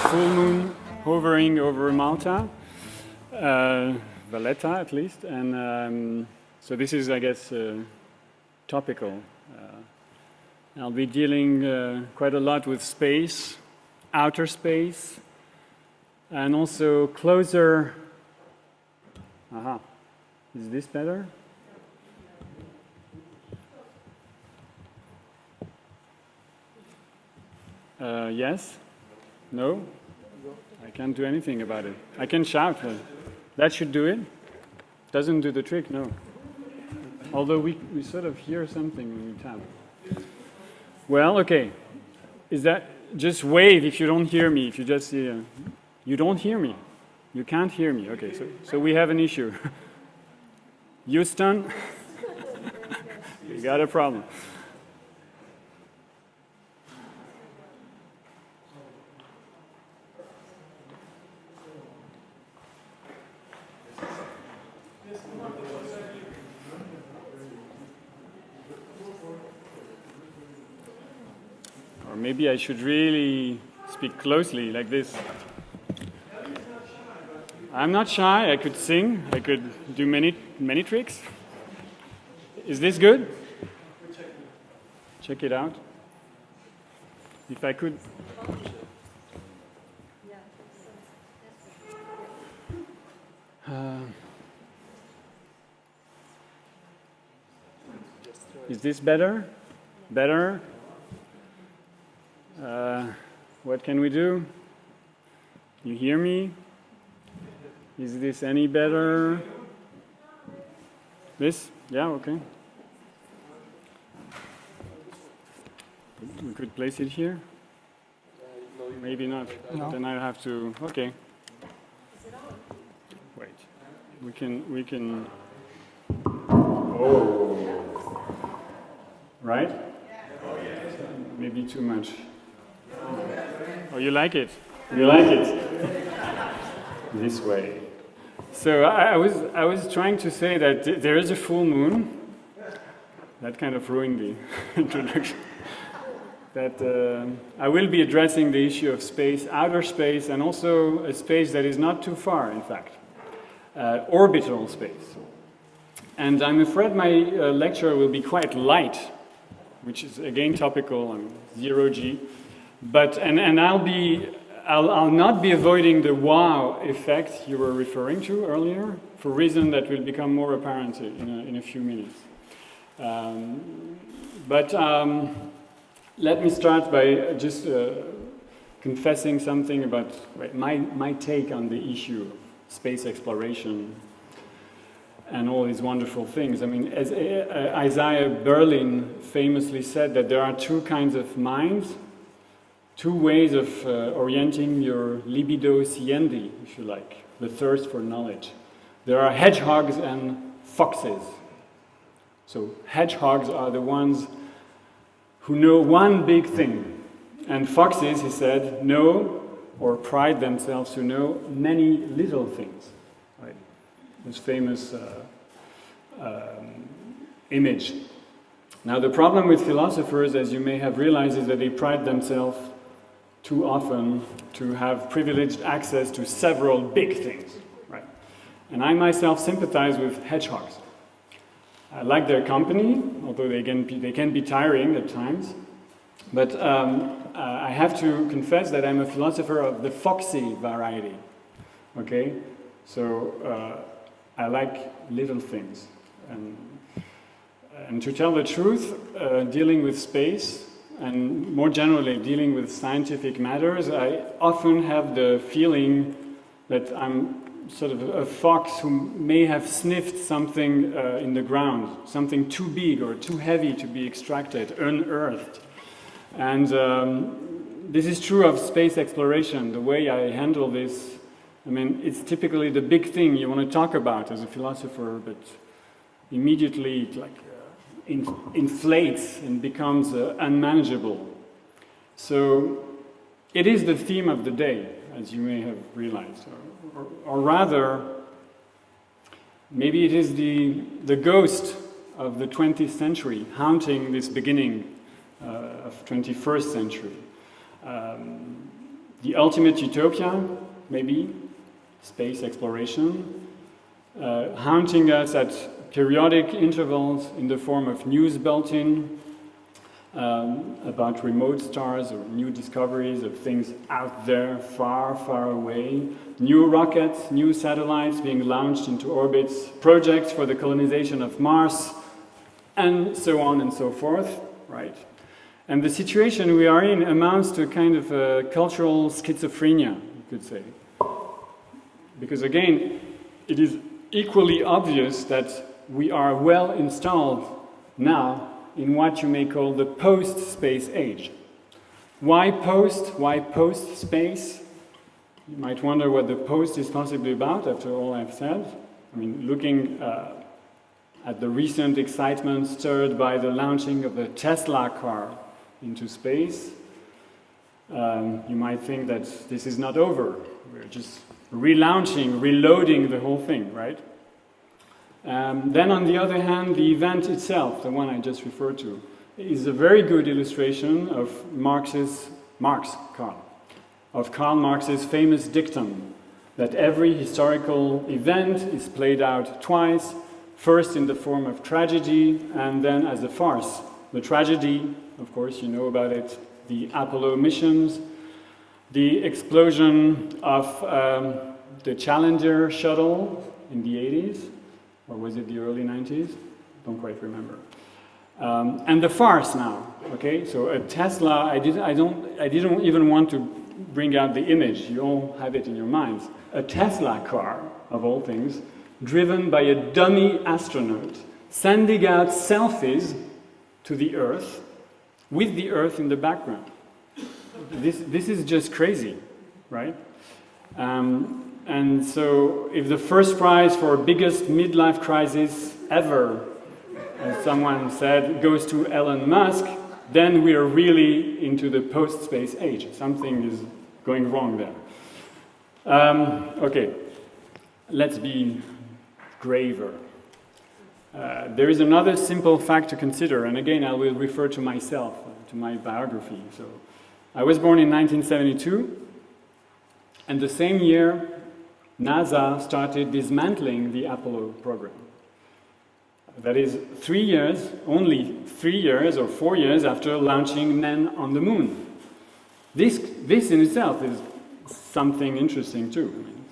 full moon hovering over Malta, Valletta at least, and so this is, I guess, topical. I'll be dealing quite a lot with space, outer space, and also closer. Aha, is this better? Yes? No? I can't do anything about it. I can shout. That should do it. Doesn't do the trick, no. Although we sort of hear something when we tap. Well, okay. Is that just wave if you don't hear me? If you just see, you don't hear me. You can't hear me. Okay, so we have an issue. Houston, you got a problem. Or maybe I should really speak closely like this. I'm not shy, I could sing, I could do many tricks. Is this good? Check it out. If I could. Is this better? Better? What can we do? You hear me? Is this any better? This? Yeah, okay. We could place it here? Maybe not. No. Then I have to, okay. Wait. We can. Oh. Right? Maybe too much. Oh, you like it? You like it? This way. So I was trying to say that there is a full moon. That kind of ruined the introduction. That I will be addressing the issue of space, outer space, and also a space that is not too far, in fact, orbital space. And I'm afraid my lecture will be quite light, which is again topical on ZeroG. But I'll not be avoiding the wow effect you were referring to earlier, for a reason that will become more apparent in a few minutes. Let me start by just confessing something about my take on the issue of space exploration and all these wonderful things. I mean, as Isaiah Berlin famously said, that there are two kinds of minds, two ways of orienting your libido siendi, if you like, the thirst for knowledge. There are hedgehogs and foxes. So hedgehogs are the ones who know one big thing, and foxes, he said, know or pride themselves to know many little things. Right? This famous image. Now the problem with philosophers, as you may have realized, is that they pride themselves too often to have privileged access to several big things, right? And I myself sympathize with hedgehogs. I like their company, although they can be tiring at times. But I have to confess that I'm a philosopher of the foxy variety, okay? So I like little things. And to tell the truth, dealing with space, and more generally, dealing with scientific matters, I often have the feeling that I'm sort of a fox who may have sniffed something in the ground, something too big or too heavy to be extracted, unearthed. And this is true of space exploration. The way I handle this, I mean, it's typically the big thing you want to talk about as a philosopher, but immediately it inflates and becomes unmanageable. So it is the theme of the day, as you may have realized. Or rather, maybe it is the ghost of the 20th century haunting this beginning of 21st century. the ultimate utopia, maybe, space exploration, haunting us at periodic intervals in the form of news bulletin about remote stars or new discoveries of things out there, far, far away, new rockets, new satellites being launched into orbits, projects for the colonization of Mars, and so on and so forth, right? And the situation we are in amounts to a kind of a cultural schizophrenia, you could say. Because again, it is equally obvious that we are well installed now in what you may call the post-space age. Why post? Why post-space? You might wonder what the post is possibly about, after all I've said. I mean, looking at the recent excitement stirred by the launching of the Tesla car into space, you might think that this is not over. We're just relaunching, reloading the whole thing, right? Then on the other hand, the event itself, the one I just referred to, is a very good illustration of Karl Marx's famous dictum that every historical event is played out twice, first in the form of tragedy and then as a farce. The tragedy, of course, you know about it, the Apollo missions, the explosion of the Challenger shuttle in the 80s, or was it the early 90s? Don't quite remember. And the farce now, okay? So a Tesla, I didn't even want to bring out the image. You all have it in your minds. A Tesla car, of all things, driven by a dummy astronaut, sending out selfies to the Earth, with the Earth in the background. This is just crazy, right? And so if the first prize for biggest midlife crisis ever, as someone said, goes to Elon Musk, then we are really into the post-space age. Something is going wrong there. Okay, let's be graver. There is another simple fact to consider, and again I will refer to myself, to my biography. So, I was born in 1972, and the same year NASA started dismantling the Apollo program. That is 3 years, only 3 years or 4 years after launching men on the moon. This in itself is something interesting too. I mean,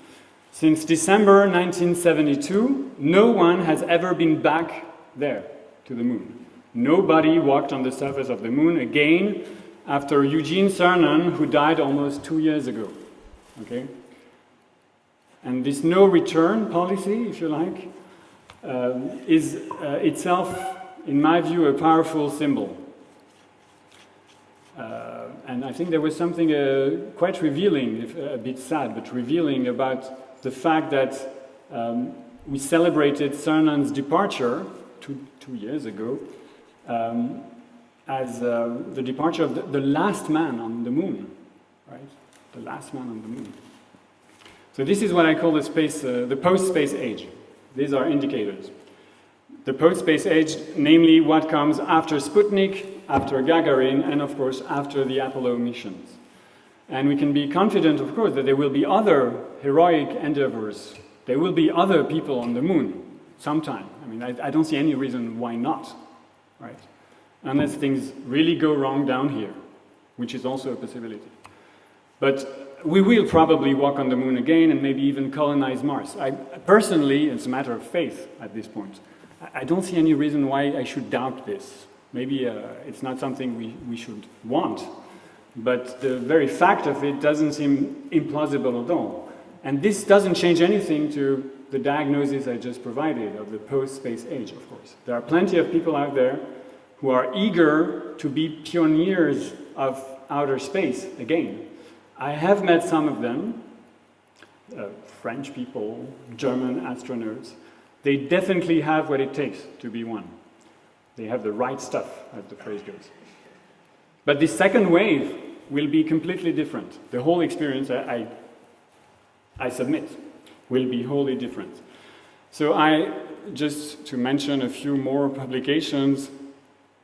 since December 1972, no one has ever been back there to the moon. Nobody walked on the surface of the moon again after Eugene Cernan, who died almost 2 years ago. Okay? And this no return policy, if you like, is itself, in my view, a powerful symbol. And I think there was something quite revealing, a bit sad, but revealing about the fact that we celebrated Cernan's departure 2 years ago as the departure of the last man on the moon, right? The last man on the moon. So this is what I call the post-space age. These are indicators. The post-space age, namely what comes after Sputnik, after Gagarin, and of course after the Apollo missions. And we can be confident, of course, that there will be other heroic endeavors. There will be other people on the moon sometime. I mean, I don't see any reason why not, right? Unless things really go wrong down here, which is also a possibility. But we will probably walk on the moon again and maybe even colonize Mars. I personally, it's a matter of faith at this point. I don't see any reason why I should doubt this. Maybe it's not something we should want, but the very fact of it doesn't seem implausible at all. And this doesn't change anything to the diagnosis I just provided of the post-space age, of course. There are plenty of people out there who are eager to be pioneers of outer space again. I have met some of them, French people, German astronauts. They definitely have what it takes to be one. They have the right stuff, as the phrase goes. But the second wave will be completely different. The whole experience, I submit, will be wholly different. So just to mention a few more publications,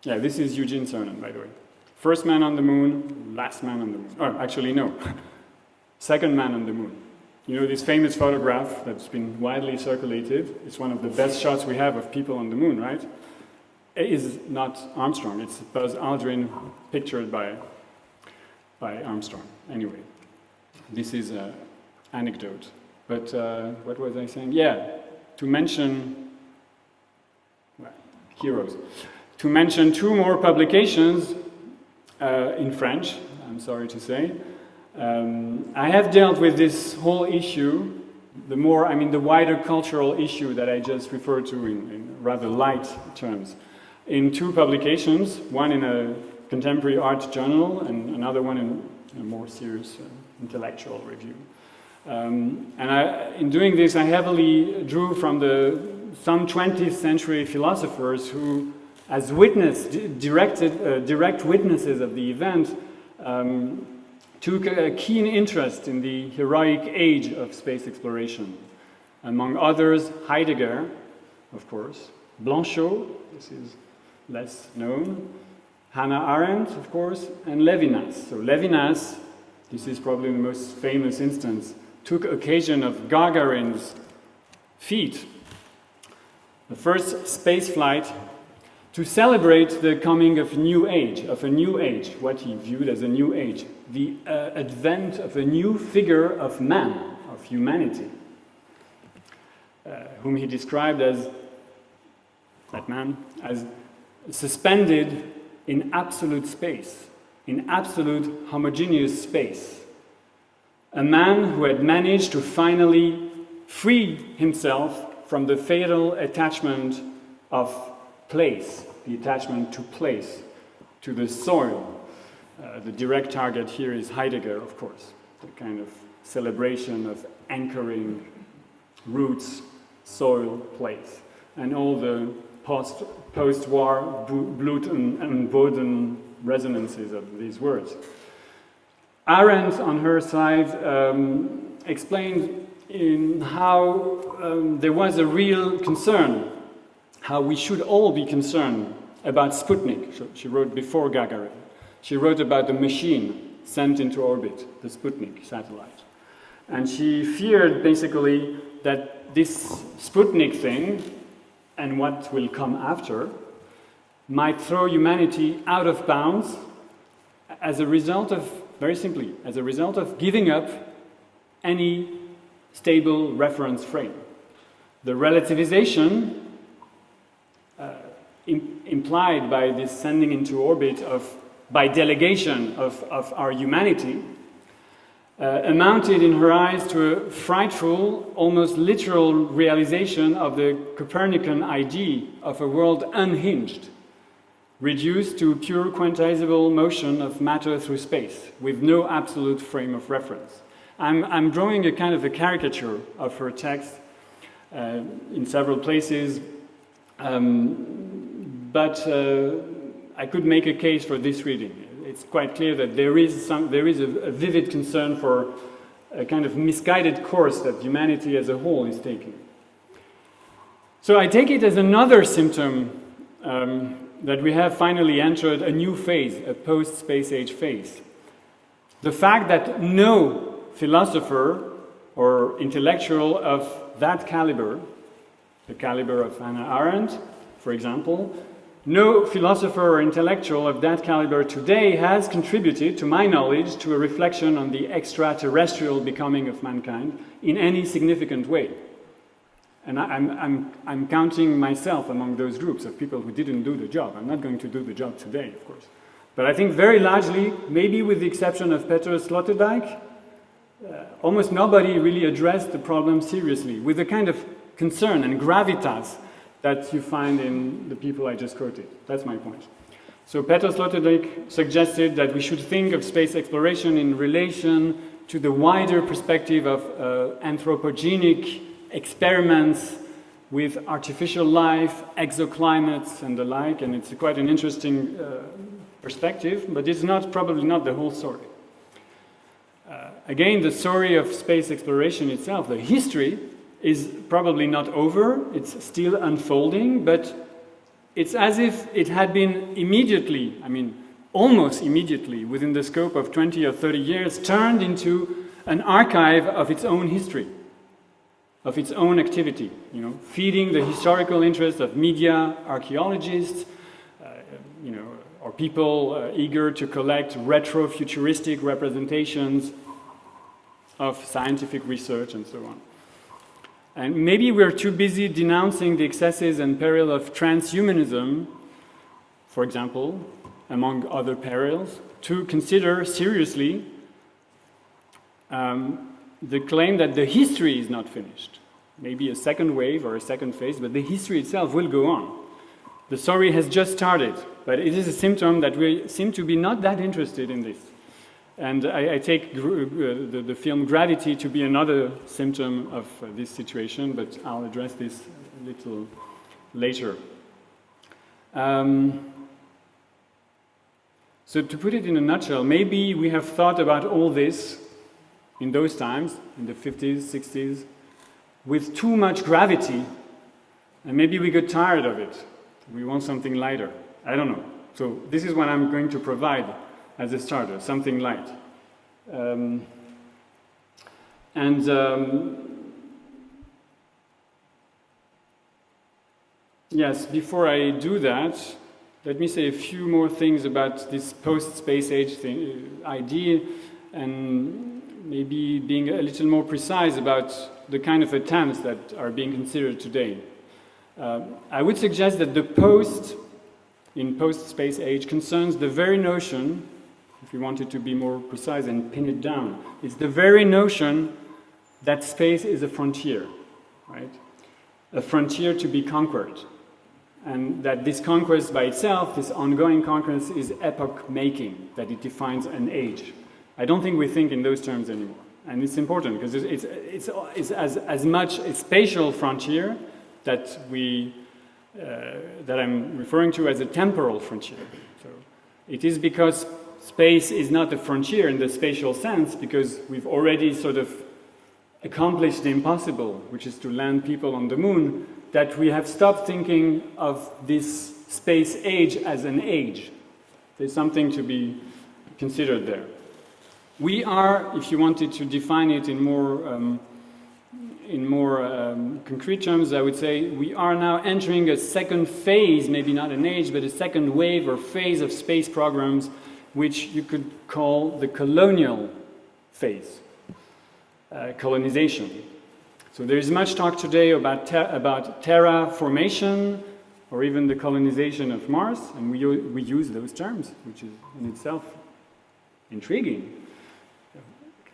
this is Eugene Cernan, by the way. First man on the moon, last man on the moon. Oh, actually, no. second man on the moon. You know this famous photograph that's been widely circulated? It's one of the best shots we have of people on the moon, right? It is not Armstrong, it's Buzz Aldrin pictured by Armstrong. Anyway, this is an anecdote. But what was I saying? Yeah, to mention, well, heroes. To mention two more publications in French, I'm sorry to say. I have dealt with this whole issue, the wider cultural issue that I just referred to in rather light terms, in two publications, one in a contemporary art journal and another one in a more serious intellectual review. In doing this, I heavily drew from some 20th century philosophers who, as direct witnesses of the event, took a keen interest in the heroic age of space exploration. Among others, Heidegger, of course, Blanchot, this is less known, Hannah Arendt, of course, and Levinas. So Levinas, this is probably the most famous instance, took occasion of Gagarin's feat, the first space flight, to celebrate the coming of a new age, what he viewed as a new age, the advent of a new figure of man, of humanity, whom he described as, that man, as suspended in absolute space, in absolute homogeneous space. A man who had managed to finally free himself from the fatal attachment of place, the attachment to place, to the soil. The direct target here is Heidegger, of course, the kind of celebration of anchoring roots, soil, place, and all the post-war Blut and Boden resonances of these words. Arendt, on her side, explained in how there was a real concern, how we should all be concerned about Sputnik. She wrote before Gagarin. She wrote about the machine sent into orbit, the Sputnik satellite. And she feared, basically, that this Sputnik thing, and what will come after, might throw humanity out of bounds as a result of, very simply, as a result of giving up any stable reference frame. The relativization implied by this sending into orbit by delegation of our humanity amounted in her eyes to a frightful, almost literal realization of the Copernican idea of a world unhinged, reduced to pure quantizable motion of matter through space, with no absolute frame of reference. I'm drawing a kind of a caricature of her text in several places, but I could make a case for this reading. It's quite clear that there is a vivid concern for a kind of misguided course that humanity as a whole is taking. So I take it as another symptom that we have finally entered a new phase, a post-space age phase. The fact that no philosopher or intellectual of that caliber, the caliber of Hannah Arendt, for example, no philosopher or intellectual of that caliber today has contributed, to my knowledge, to a reflection on the extraterrestrial becoming of mankind in any significant way. And I'm counting myself among those groups of people who didn't do the job. I'm not going to do the job today, of course. But I think very largely, maybe with the exception of Peter Sloterdijk, almost nobody really addressed the problem seriously, with the kind of concern and gravitas that you find in the people I just quoted. That's my point. So Peter Sloterdijk suggested that we should think of space exploration in relation to the wider perspective of anthropogenic experiments with artificial life, exoclimates, and the like, and it's quite an interesting perspective, but it's probably not the whole story. Again, the story of space exploration itself, the history, is probably not over, it's still unfolding, but it's as if it had been immediately, almost immediately, within the scope of 20 or 30 years, turned into an archive of its own history, of its own activity, you know, feeding the historical interest of media, archaeologists, you know, or people eager to collect retro-futuristic representations of scientific research and so on. And maybe we're too busy denouncing the excesses and peril of transhumanism, for example, among other perils, to consider seriously the claim that the history is not finished. Maybe a second wave or a second phase, but the history itself will go on. The story has just started, but it is a symptom that we seem to be not that interested in this. And I take the film Gravity to be another symptom of this situation, but I'll address this a little later. So to put it in a nutshell, maybe we have thought about all this in those times, in the 50s, 60s, with too much gravity, and maybe we got tired of it. We want something lighter. I don't know. So this is what I'm going to provide as a starter, something light. Yes, before I do that, let me say a few more things about this post-space age idea, and maybe being a little more precise about the kind of attempts that are being considered today. I would suggest that the post in post-space age concerns the very notion, if we wanted to be more precise and pin it down, it's the very notion that space is a frontier, right? A frontier to be conquered. And that this conquest by itself, this ongoing conquest, is epoch-making, that it defines an age. I don't think we think in those terms anymore. And it's important, because it's as much a spatial frontier that I'm referring to as a temporal frontier. So it is because space is not a frontier in the spatial sense, because we've already sort of accomplished the impossible, which is to land people on the moon, that we have stopped thinking of this space age as an age. There's something to be considered there. We are, if you wanted to define it in more concrete terms, I would say we are now entering a second phase, maybe not an age, but a second wave or phase of space programs, which you could call the colonial phase, colonization. So there is much talk today about terraformation, or even the colonization of Mars, and we use those terms, which is in itself intriguing.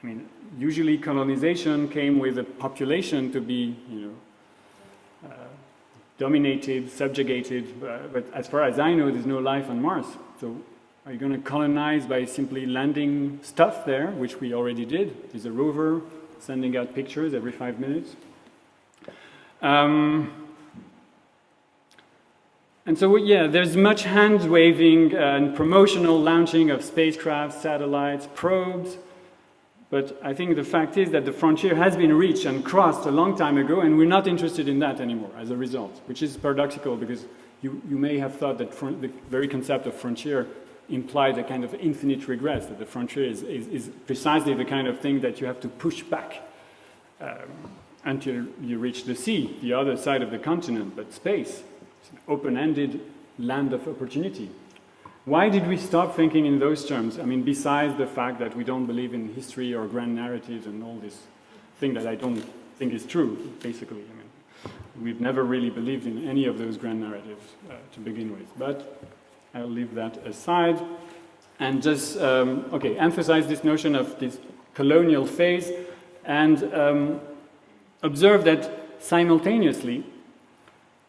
I mean, usually colonization came with a population to be, dominated, subjugated, but as far as I know, there's no life on Mars. So are you going to colonize by simply landing stuff there, which we already did? There's a rover sending out pictures every 5 minutes. And so, yeah, there's much hand-waving and promotional launching of spacecraft, satellites, probes. But I think the fact is that the frontier has been reached and crossed a long time ago, and we're not interested in that anymore as a result, which is paradoxical, because you may have thought that the very concept of frontier implied a kind of infinite regress, that the frontier is precisely the kind of thing that you have to push back until you reach the sea, the other side of the continent, but space. It's an open-ended land of opportunity. Why did we stop thinking in those terms? I mean, besides the fact that we don't believe in history or grand narratives and all this thing that I don't think is true, basically. I mean, we've never really believed in any of those grand narratives to begin with. But I'll leave that aside and just, emphasize this notion of this colonial phase and observe that simultaneously,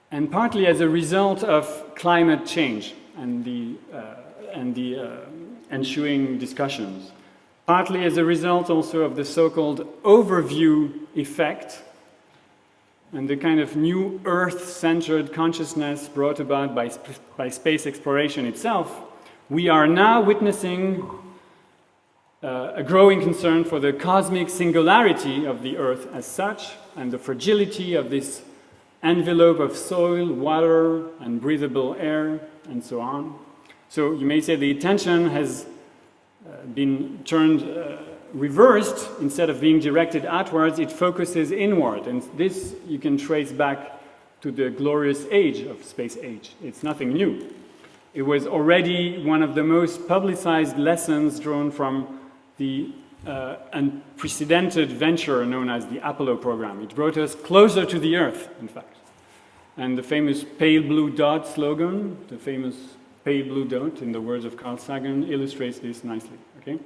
and partly as a result of climate change and the ensuing discussions, partly as a result also of the so-called overview effect and the kind of new Earth-centered consciousness brought about by space exploration itself, we are now witnessing a growing concern for the cosmic singularity of the Earth as such, and the fragility of this envelope of soil, water, and breathable air, and so on. So you may say the attention has been turned reversed, instead of being directed outwards, it focuses inward. And this you can trace back to the glorious age of space age. It's nothing new. It was already one of the most publicized lessons drawn from the unprecedented venture known as the Apollo program. It brought us closer to the Earth, in fact. And the famous pale blue dot slogan, the famous pale blue dot, in the words of Carl Sagan, illustrates this nicely. Okay?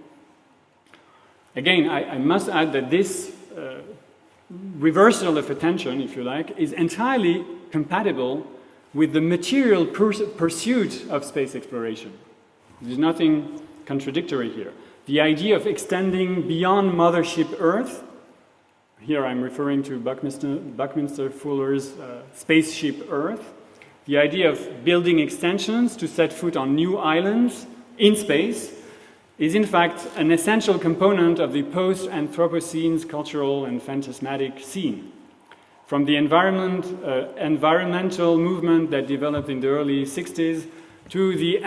Again, I must add that this reversal of attention, if you like, is entirely compatible with the material pursuit of space exploration. There's nothing contradictory here. The idea of extending beyond mothership Earth, here I'm referring to Buckminster Fuller's Spaceship Earth, the idea of building extensions to set foot on new islands in space is in fact an essential component of the post-Anthropocene's cultural and phantasmatic scene. From the environmental movement that developed in the early 60s to the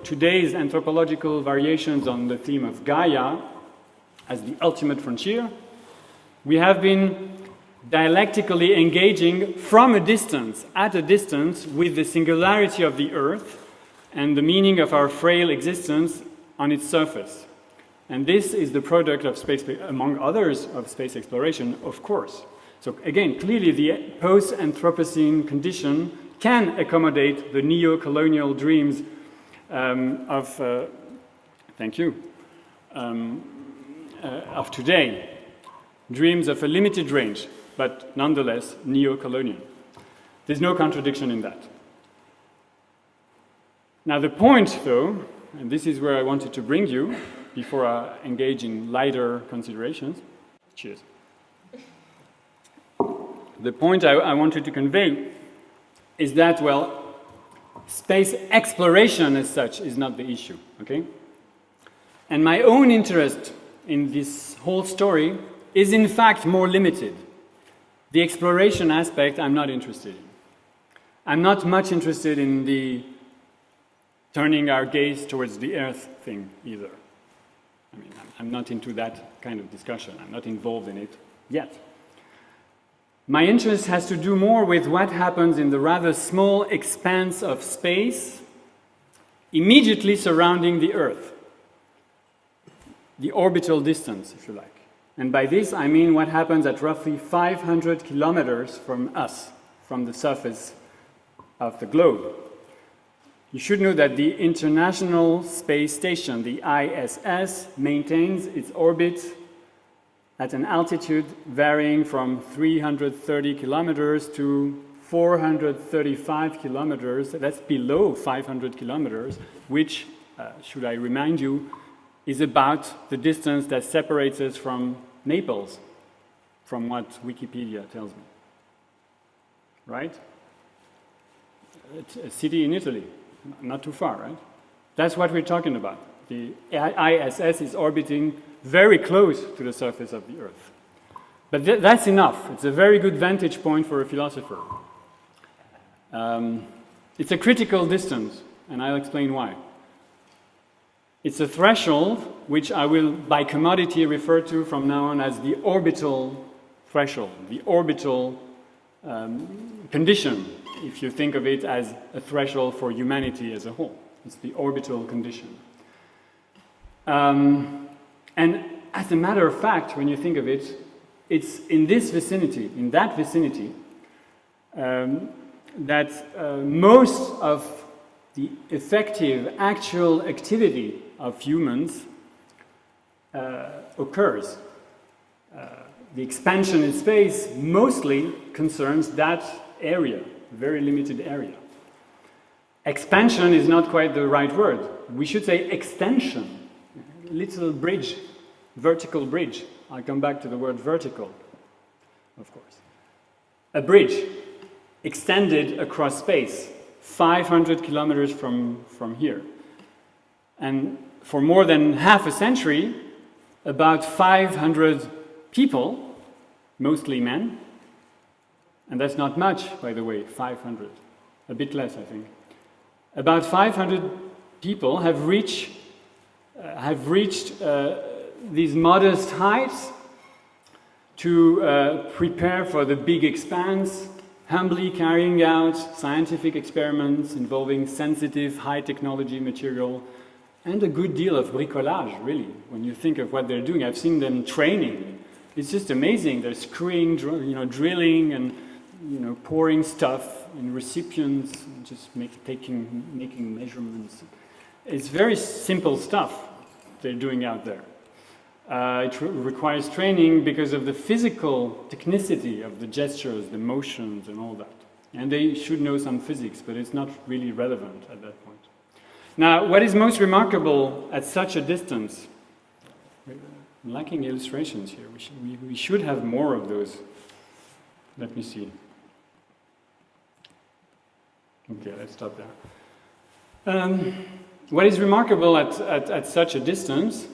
today's anthropological variations on the theme of Gaia as the ultimate frontier, we have been dialectically engaging from a distance, at a distance, with the singularity of the Earth and the meaning of our frail existence on its surface. And this is the product of space, among others, of space exploration, of course. So again, clearly the post-Anthropocene condition can accommodate the neo-colonial dreams of today. Dreams of a limited range, but nonetheless neo-colonial. There's no contradiction in that. Now the point, though, and this is where I wanted to bring you before I engage in lighter considerations. Cheers. The point I wanted to convey is that, well, space exploration as such is not the issue, okay? And my own interest in this whole story is in fact more limited. The exploration aspect I'm not interested in. I'm not much interested in the turning our gaze towards the Earth thing either. I mean, I'm not into that kind of discussion. I'm not involved in it yet. My interest has to do more with what happens in the rather small expanse of space immediately surrounding the Earth. The orbital distance, if you like. And by this, I mean what happens at roughly 500 kilometers from us, from the surface of the globe. You should know that the International Space Station, the ISS, maintains its orbit at an altitude varying from 330 kilometers to 435 kilometers. That's below 500 kilometers, which, should I remind you, is about the distance that separates us from Naples, from what Wikipedia tells me. Right? It's a city in Italy, not too far, right? That's what we're talking about. The ISS is orbiting very close to the surface of the Earth. But that's enough. It's a very good vantage point for a philosopher. It's a critical distance, and I'll explain why. It's a threshold, which I will, by commodity, refer to from now on as the orbital threshold, the orbital condition, if you think of it as a threshold for humanity as a whole. It's the orbital condition. And as a matter of fact, when you think of it, it's in this vicinity, in that vicinity, that most of the effective, actual activity of humans occurs. The expansion in space mostly concerns that area, very limited area. Expansion is not quite the right word. We should say extension. Little bridge, vertical bridge. I'll come back to the word vertical, of course. A bridge extended across space, 500 kilometers from here. And for more than half a century, about 500 people, mostly men, and that's not much, by the way, 500, a bit less, I think. About 500 people have reached these modest heights to prepare for the big expanse, humbly carrying out scientific experiments involving sensitive, high-technology material, and a good deal of bricolage, really. When you think of what they're doing, I've seen them training. It's just amazing. They're screwing, drilling, and pouring stuff in recipients, just making measurements. It's very simple stuff they're doing out there. It requires training because of the physical technicity of the gestures, the motions, and all that. And they should know some physics, but it's not really relevant at that point. Now, what is most remarkable at such a distance? I'm lacking illustrations here. We should have more of those. Let me see. Okay, let's stop there. What is remarkable at such a distance?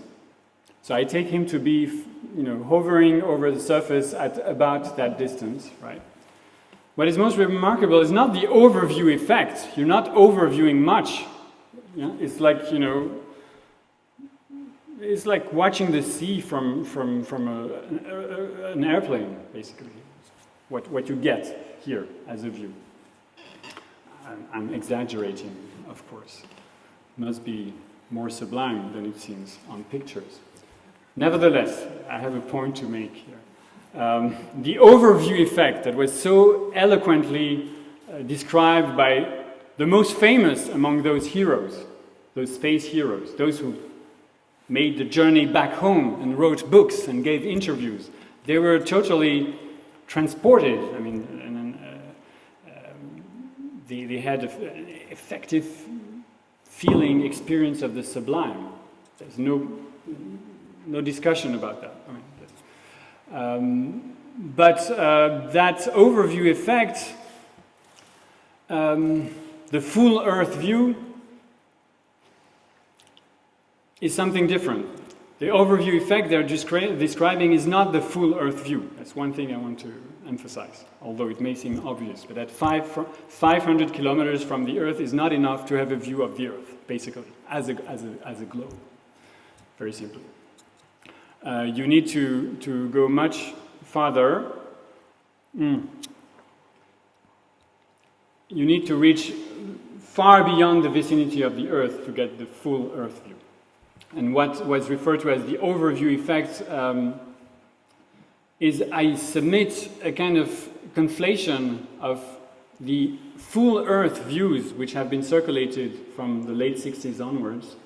So I take him to be, hovering over the surface at about that distance, right? What is most remarkable is not the overview effect. You're not overviewing much. It's like, it's like watching the sea from an airplane, basically. What you get here as a view. I'm exaggerating, of course. It must be more sublime than it seems on pictures. Nevertheless, I have a point to make here. The overview effect that was so eloquently described by the most famous among those heroes, those space heroes, those who made the journey back home and wrote books and gave interviews. They were totally transported. I mean, they had an effective feeling, experience of the sublime. There's no discussion about that. But that overview effect, the full Earth view, is something different. The overview effect they're describing is not the full Earth view. That's one thing I want to emphasize, although it may seem obvious. But at 500 kilometers from the Earth is not enough to have a view of the Earth, basically, as a globe, very simply. You need to go much farther. You need to reach far beyond the vicinity of the Earth to get the full Earth view. And what was referred to as the overview effect is, I submit, a kind of conflation of the full Earth views which have been circulated from the late 60s onwards,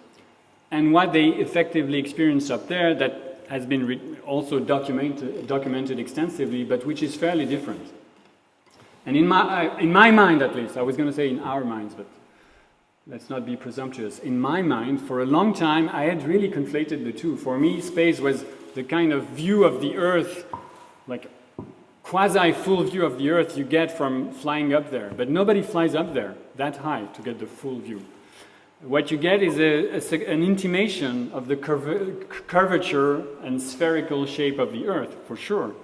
and what they effectively experienced up there that has been also documented extensively, but which is fairly different. And in my mind, at least, I was going to say in our minds, but let's not be presumptuous. In my mind, for a long time, I had really conflated the two. For me, space was the kind of view of the Earth, like quasi-full view of the Earth you get from flying up there. But nobody flies up there that high to get the full view. What you get is an intimation of the curvature and spherical shape of the Earth, for sure.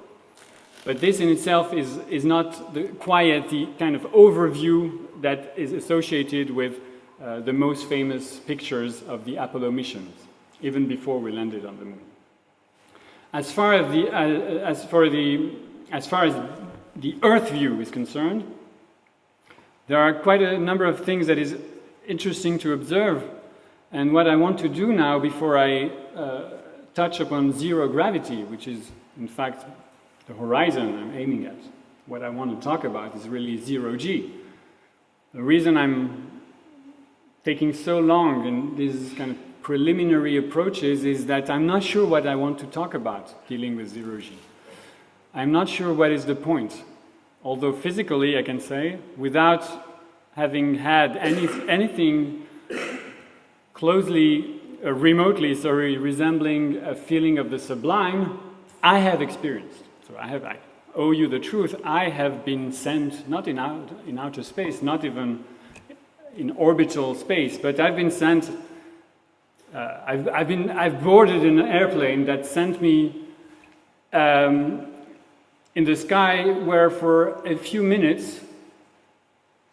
But this in itself is not quite the kind of overview that is associated with the most famous pictures of the Apollo missions, even before we landed on the moon. As far as the Earth view is concerned, there are quite a number of things that is interesting to observe, and what I want to do now before I touch upon zero gravity, which is in fact the horizon I'm aiming at. What I want to talk about is really zero-G. The reason I'm taking so long in these kind of preliminary approaches is that I'm not sure what I want to talk about dealing with zero-G. I'm not sure what is the point, although physically I can say, without having had anything closely, remotely, resembling a feeling of the sublime, I have experienced. So I owe you the truth. I have been sent, not in outer space, not even in orbital space, but I've been sent. I've boarded an airplane that sent me in the sky, where for a few minutes.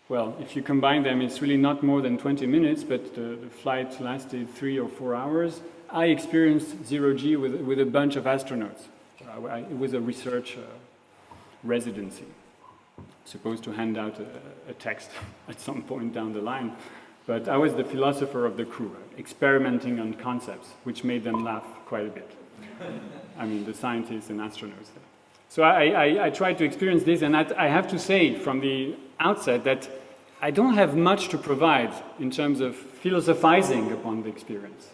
Well, if you combine them, it's really not more than 20 minutes, but the flight lasted 3 or 4 hours. I experienced ZeroG with a bunch of astronauts. It was a research residency. Supposed to hand out a text at some point down the line. But I was the philosopher of the crew, experimenting on concepts, which made them laugh quite a bit. I mean, the scientists and astronauts. So I tried to experience this, and I have to say from the outset that I don't have much to provide in terms of philosophizing upon the experience.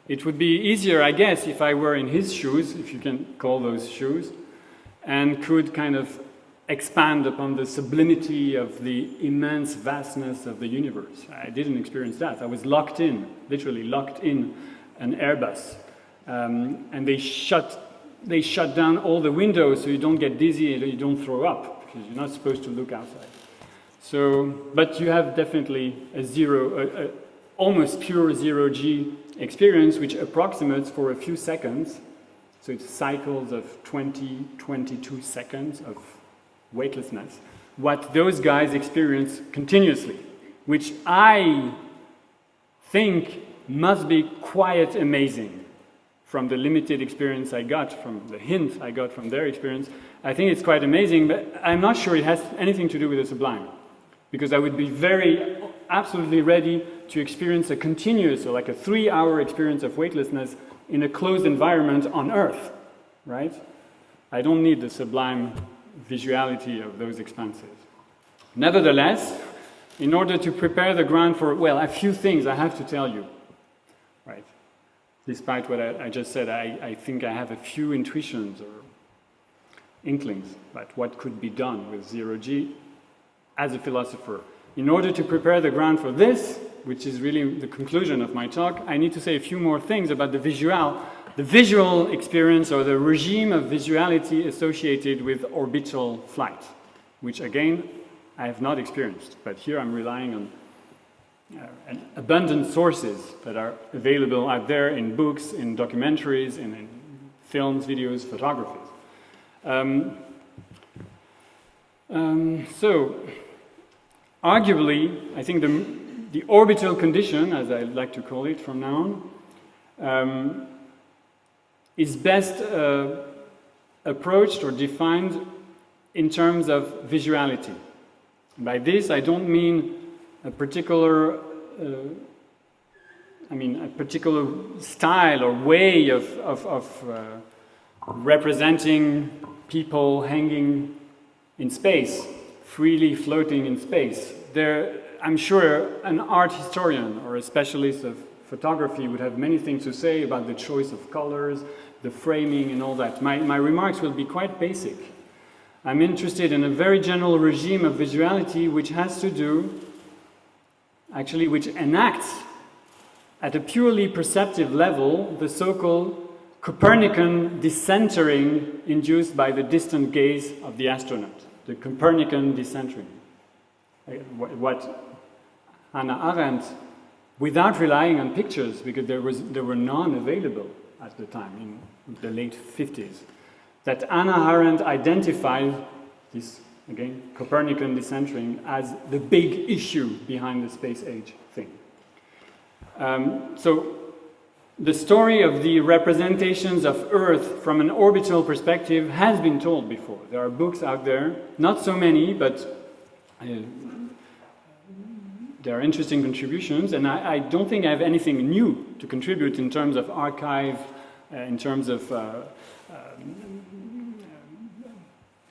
It would be easier, I guess, if I were in his shoes, if you can call those shoes, and could kind of expand upon the sublimity of the immense vastness of the universe. I didn't experience that. I was locked in, literally locked in an Airbus. And they shut down all the windows so you don't get dizzy and you don't throw up, because you're not supposed to look outside. So, but you have definitely a almost pure ZeroG experience, which approximates for a few seconds. So it's cycles of 20, 22 seconds of weightlessness, what those guys experience continuously, which I think must be quite amazing from the limited experience I got, from the hint I got from their experience. I think it's quite amazing, but I'm not sure it has anything to do with the sublime, because I would be absolutely ready to experience a continuous, or like a 3-hour experience of weightlessness in a closed environment on Earth, right? I don't need the sublime visuality of those expanses. Nevertheless, in order to prepare the ground for, well, a few things I have to tell you, right? Despite what I just said, I think I have a few intuitions or inklings about what could be done with ZeroG as a philosopher. In order to prepare the ground for this, which is really the conclusion of my talk, I need to say a few more things about the visual experience, or the regime of visuality associated with orbital flight, which again, I have not experienced, but here I'm relying on abundant sources that are available out there in books, in documentaries, in films, videos, photographies. So, arguably, I think the orbital condition, as I like to call it from now on, is best approached or defined in terms of visuality. By this, I don't mean a particular style or way of representing people hanging in space, freely floating in space. I'm sure an art historian or a specialist of photography would have many things to say about the choice of colors, the framing and all that. My remarks will be quite basic. I'm interested in a very general regime of visuality which has to do, actually which enacts at a purely perceptive level the so-called Copernican decentering induced by the distant gaze of the astronaut. The Copernican decentering. What Hannah Arendt, without relying on pictures, because there were none available at the time, in the late 50s, that Hannah Arendt identified this, again, Copernican decentering as the big issue behind the space age thing. So the story of the representations of Earth from an orbital perspective has been told before. There are books out there, not so many, but there are interesting contributions, and I don't think I have anything new to contribute in terms of archive, in terms of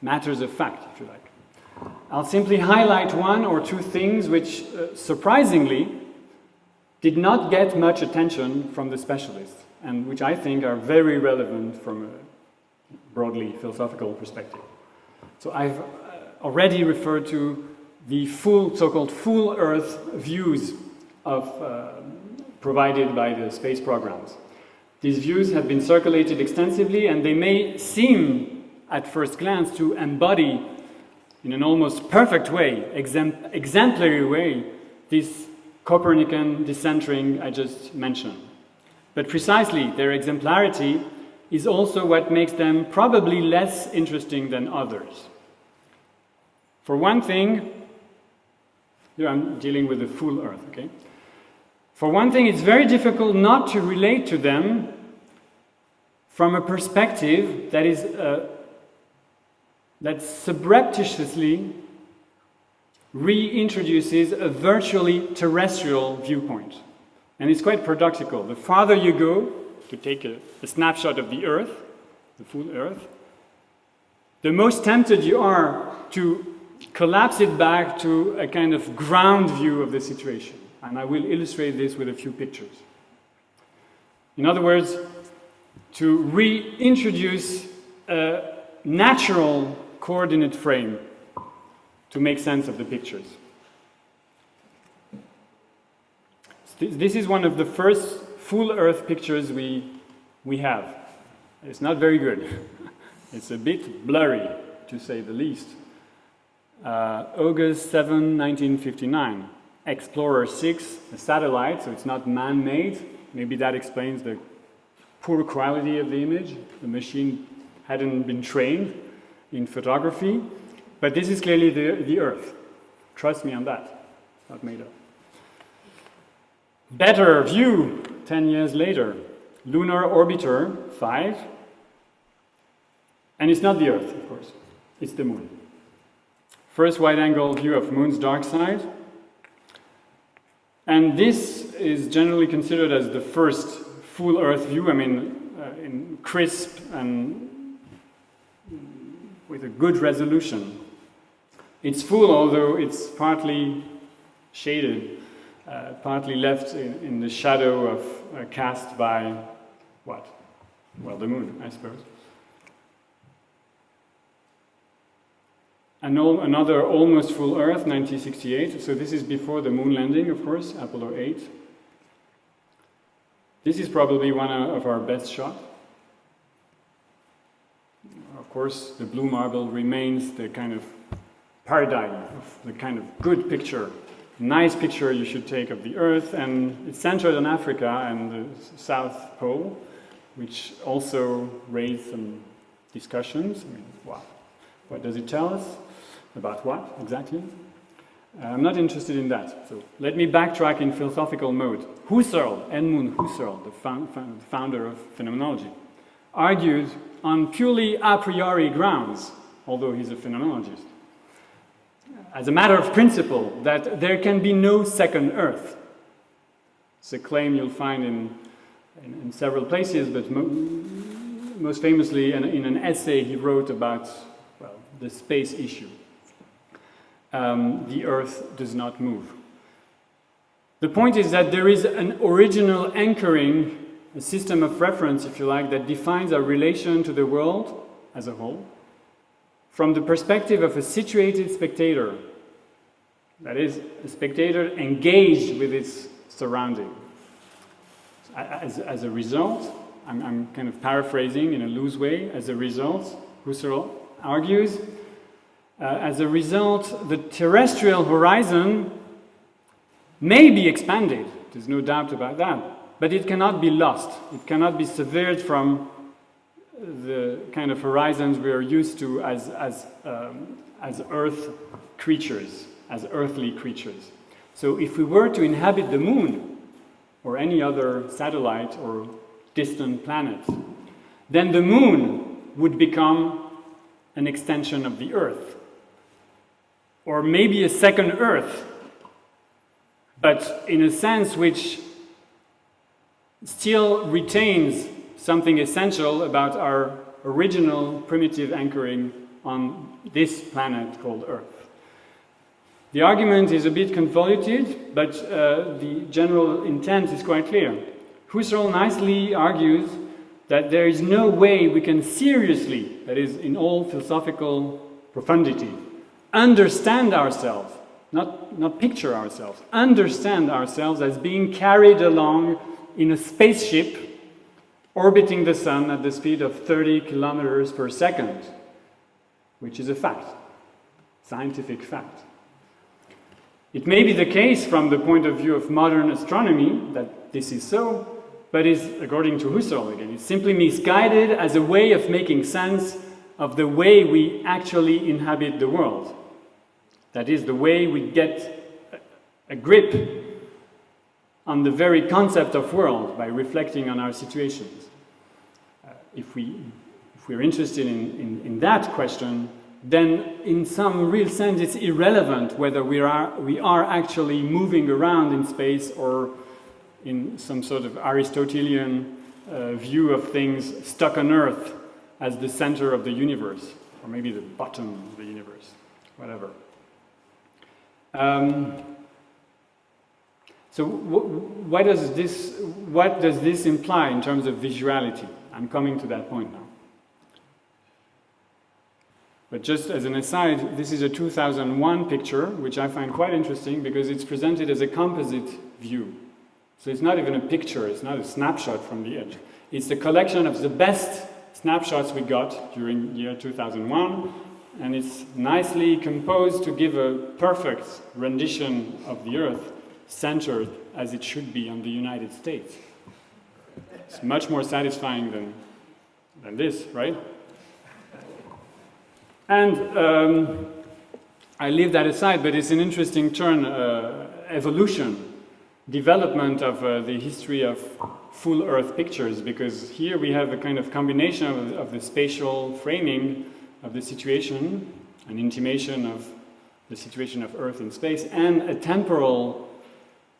matters of fact, if you like. I'll simply highlight one or two things which, surprisingly, did not get much attention from the specialists, and which I think are very relevant from a broadly philosophical perspective. So I've already referred to the so-called full Earth views provided by the space programs. These views have been circulated extensively, and they may seem, at first glance, to embody, in an almost perfect way, exemplary way, this Copernican decentering I just mentioned. But precisely their exemplarity is also what makes them probably less interesting than others. For one thing, here I'm dealing with the full Earth, okay? For one thing, it's very difficult not to relate to them from a perspective that is that subreptitiously reintroduces a virtually terrestrial viewpoint. And it's quite paradoxical. The farther you go to take a snapshot of the Earth, the full Earth, the most tempted you are to collapse it back to a kind of ground view of the situation. And I will illustrate this with a few pictures. In other words, to reintroduce a natural coordinate frame to make sense of the pictures. This is one of the first full Earth pictures we have. It's not very good. It's a bit blurry, to say the least. August 7, 1959. Explorer 6, a satellite, so it's not man-made. Maybe that explains the poor quality of the image. The machine hadn't been trained in photography. But this is clearly the Earth. Trust me on that. It's not made up. Better view, 10 years later. Lunar Orbiter 5. And it's not the Earth, of course. It's the Moon. First wide-angle view of Moon's dark side. And this is generally considered as the first full Earth view. I mean, in crisp and with a good resolution. It's full, although it's partly shaded, partly left in the shadow of cast by what? Well, the Moon, I suppose. Another almost full Earth, 1968. So this is before the Moon landing, of course, Apollo 8. This is probably one of our best shots. Of course, the blue marble remains the kind of paradigm of the kind of good picture, nice picture you should take of the Earth, and it's centered on Africa and the South Pole, which also raised some discussions. I mean, wow, what does it tell us? About what, exactly? I'm not interested in that. So let me backtrack in philosophical mode. Husserl, Edmund Husserl, the founder of phenomenology, argued on purely a priori grounds, although he's a phenomenologist, as a matter of principle, that there can be no second Earth. It's a claim you'll find in several places, but most famously in an essay he wrote about, well, the space issue. The Earth does not move. The point is that there is an original anchoring, a system of reference, if you like, that defines our relation to the world as a whole, from the perspective of a situated spectator, that is, a spectator engaged with its surrounding. As a result, I'm kind of paraphrasing in a loose way, as a result, Husserl argues, as a result, the terrestrial horizon may be expanded, there's no doubt about that, but it cannot be lost. It cannot be severed from the kind of horizons we are used to as Earth creatures, as earthly creatures. So if we were to inhabit the Moon, or any other satellite or distant planet, then the Moon would become an extension of the Earth. Or maybe a second Earth, but in a sense which still retains something essential about our original primitive anchoring on this planet called Earth. The argument is a bit convoluted, but the general intent is quite clear. Husserl nicely argues that there is no way we can seriously, that is, in all philosophical profundity, understand ourselves, not picture ourselves, understand ourselves as being carried along in a spaceship orbiting the sun at the speed of 30 kilometers per second, which is a fact, scientific fact. It may be the case from the point of view of modern astronomy that this is so, but is, according to Husserl again, it's simply misguided as a way of making sense of the way we actually inhabit the world. That is, the way we get a grip on the very concept of world by reflecting on our situations. If we're interested in that question, then in some real sense it's irrelevant whether we are actually moving around in space or in some sort of Aristotelian view of things, stuck on Earth as the center of the universe, or maybe the bottom of the universe, whatever. So what does this imply in terms of visuality? I'm coming to that point now. But just as an aside, this is a 2001 picture, which I find quite interesting because it's presented as a composite view. So it's not even a picture, it's not a snapshot from the edge. It's a collection of the best snapshots we got during year 2001, and it's nicely composed to give a perfect rendition of the Earth, centered as it should be on the United States. It's much more satisfying than this, right? And I leave that aside, but it's an interesting turn, evolution, development of the history of full Earth pictures, because here we have a kind of combination of the spatial framing of the situation, an intimation of the situation of Earth in space, and a temporal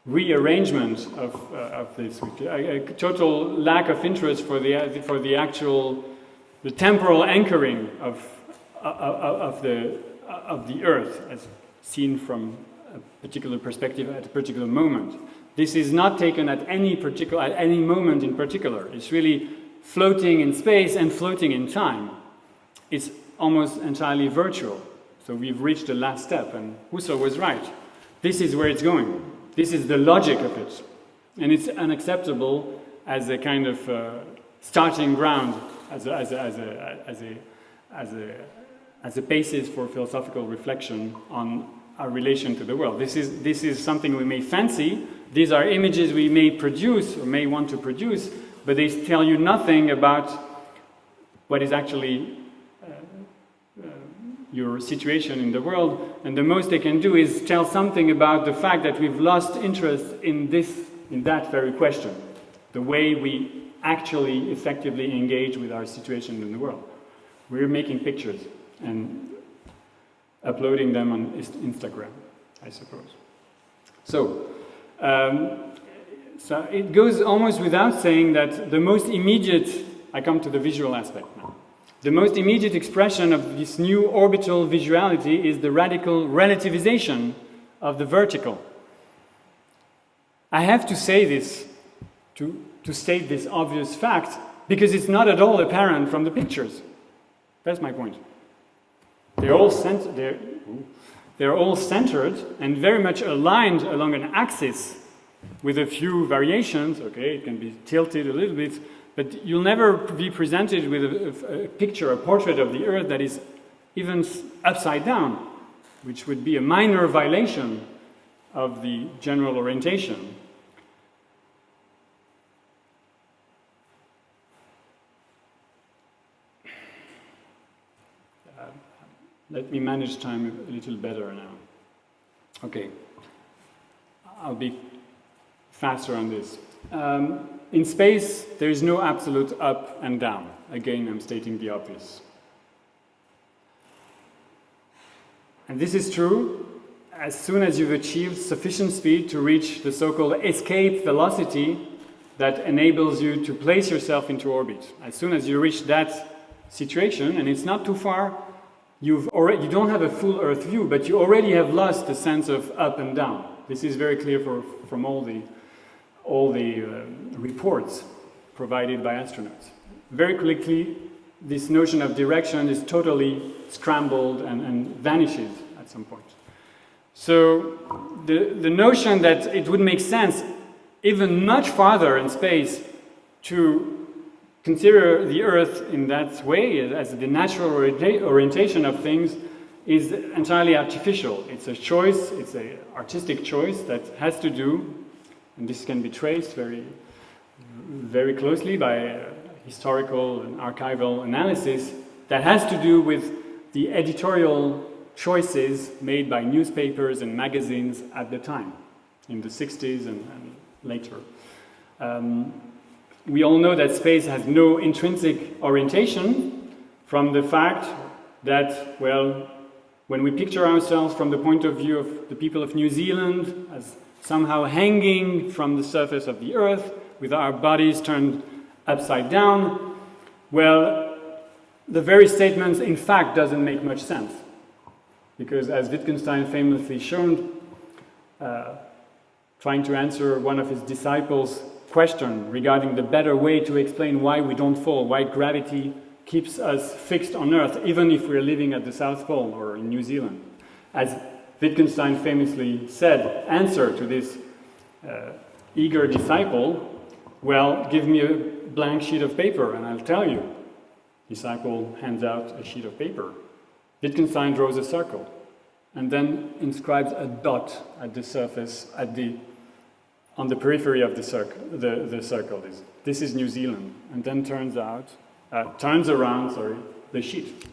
rearrangement of this, a total lack of interest for the actual, the temporal anchoring of the Earth as seen from a particular perspective at a particular moment. This is not taken at any moment in particular. It's really floating in space and floating in time. It's almost entirely virtual. So we've reached the last step, and Husserl was right. This is where it's going. This is the logic of it, and it's unacceptable as a kind of starting ground, as a basis for philosophical reflection on our relation to the world. This is something we may fancy. These are images we may produce or may want to produce, but they tell you nothing about what is actually your situation in the world, and the most they can do is tell something about the fact that we've lost interest in that very question, the way we actually effectively engage with our situation in the world. We're making pictures and uploading them on Instagram, I suppose. So it goes almost without saying that the most immediate, I come to the visual aspect now, the most immediate expression of this new orbital visuality is the radical relativization of the vertical. I have to say this, to state this obvious fact, because it's not at all apparent from the pictures. That's my point. They're all centered and very much aligned along an axis with a few variations. Okay, it can be tilted a little bit, but you'll never be presented with a picture, a portrait of the Earth that is even upside down, which would be a minor violation of the general orientation. Let me manage time a little better now. Okay, I'll be faster on this. In space, there is no absolute up and down. Again, I'm stating the obvious. And this is true as soon as you've achieved sufficient speed to reach the so-called escape velocity that enables you to place yourself into orbit. As soon as you reach that situation, and it's not too far, you don't have a full Earth view, but you already have lost the sense of up and down. This is very clear from all the reports provided by astronauts. Very quickly, this notion of direction is totally scrambled and vanishes at some point. So the notion that it would make sense even much farther in space to consider the Earth in that way as the natural orientation of things is entirely artificial. It's a choice, it's an artistic choice that has to do, and this can be traced very, very closely by historical and archival analysis, that has to do with the editorial choices made by newspapers and magazines at the time, in the 60s and later. We all know that space has no intrinsic orientation from the fact that, well, when we picture ourselves from the point of view of the people of New Zealand as somehow hanging from the surface of the Earth with our bodies turned upside down, well, the very statement in fact doesn't make much sense. Because as Wittgenstein famously shown, trying to answer one of his disciples' question regarding the better way to explain why we don't fall, why gravity keeps us fixed on Earth, even if we're living at the South Pole or in New Zealand. As Wittgenstein famously said, answer to this eager disciple, well, give me a blank sheet of paper and I'll tell you. Disciple hands out a sheet of paper. Wittgenstein draws a circle and then inscribes a dot at the surface, on the periphery of the circle. This is New Zealand, and then turns around the sheet.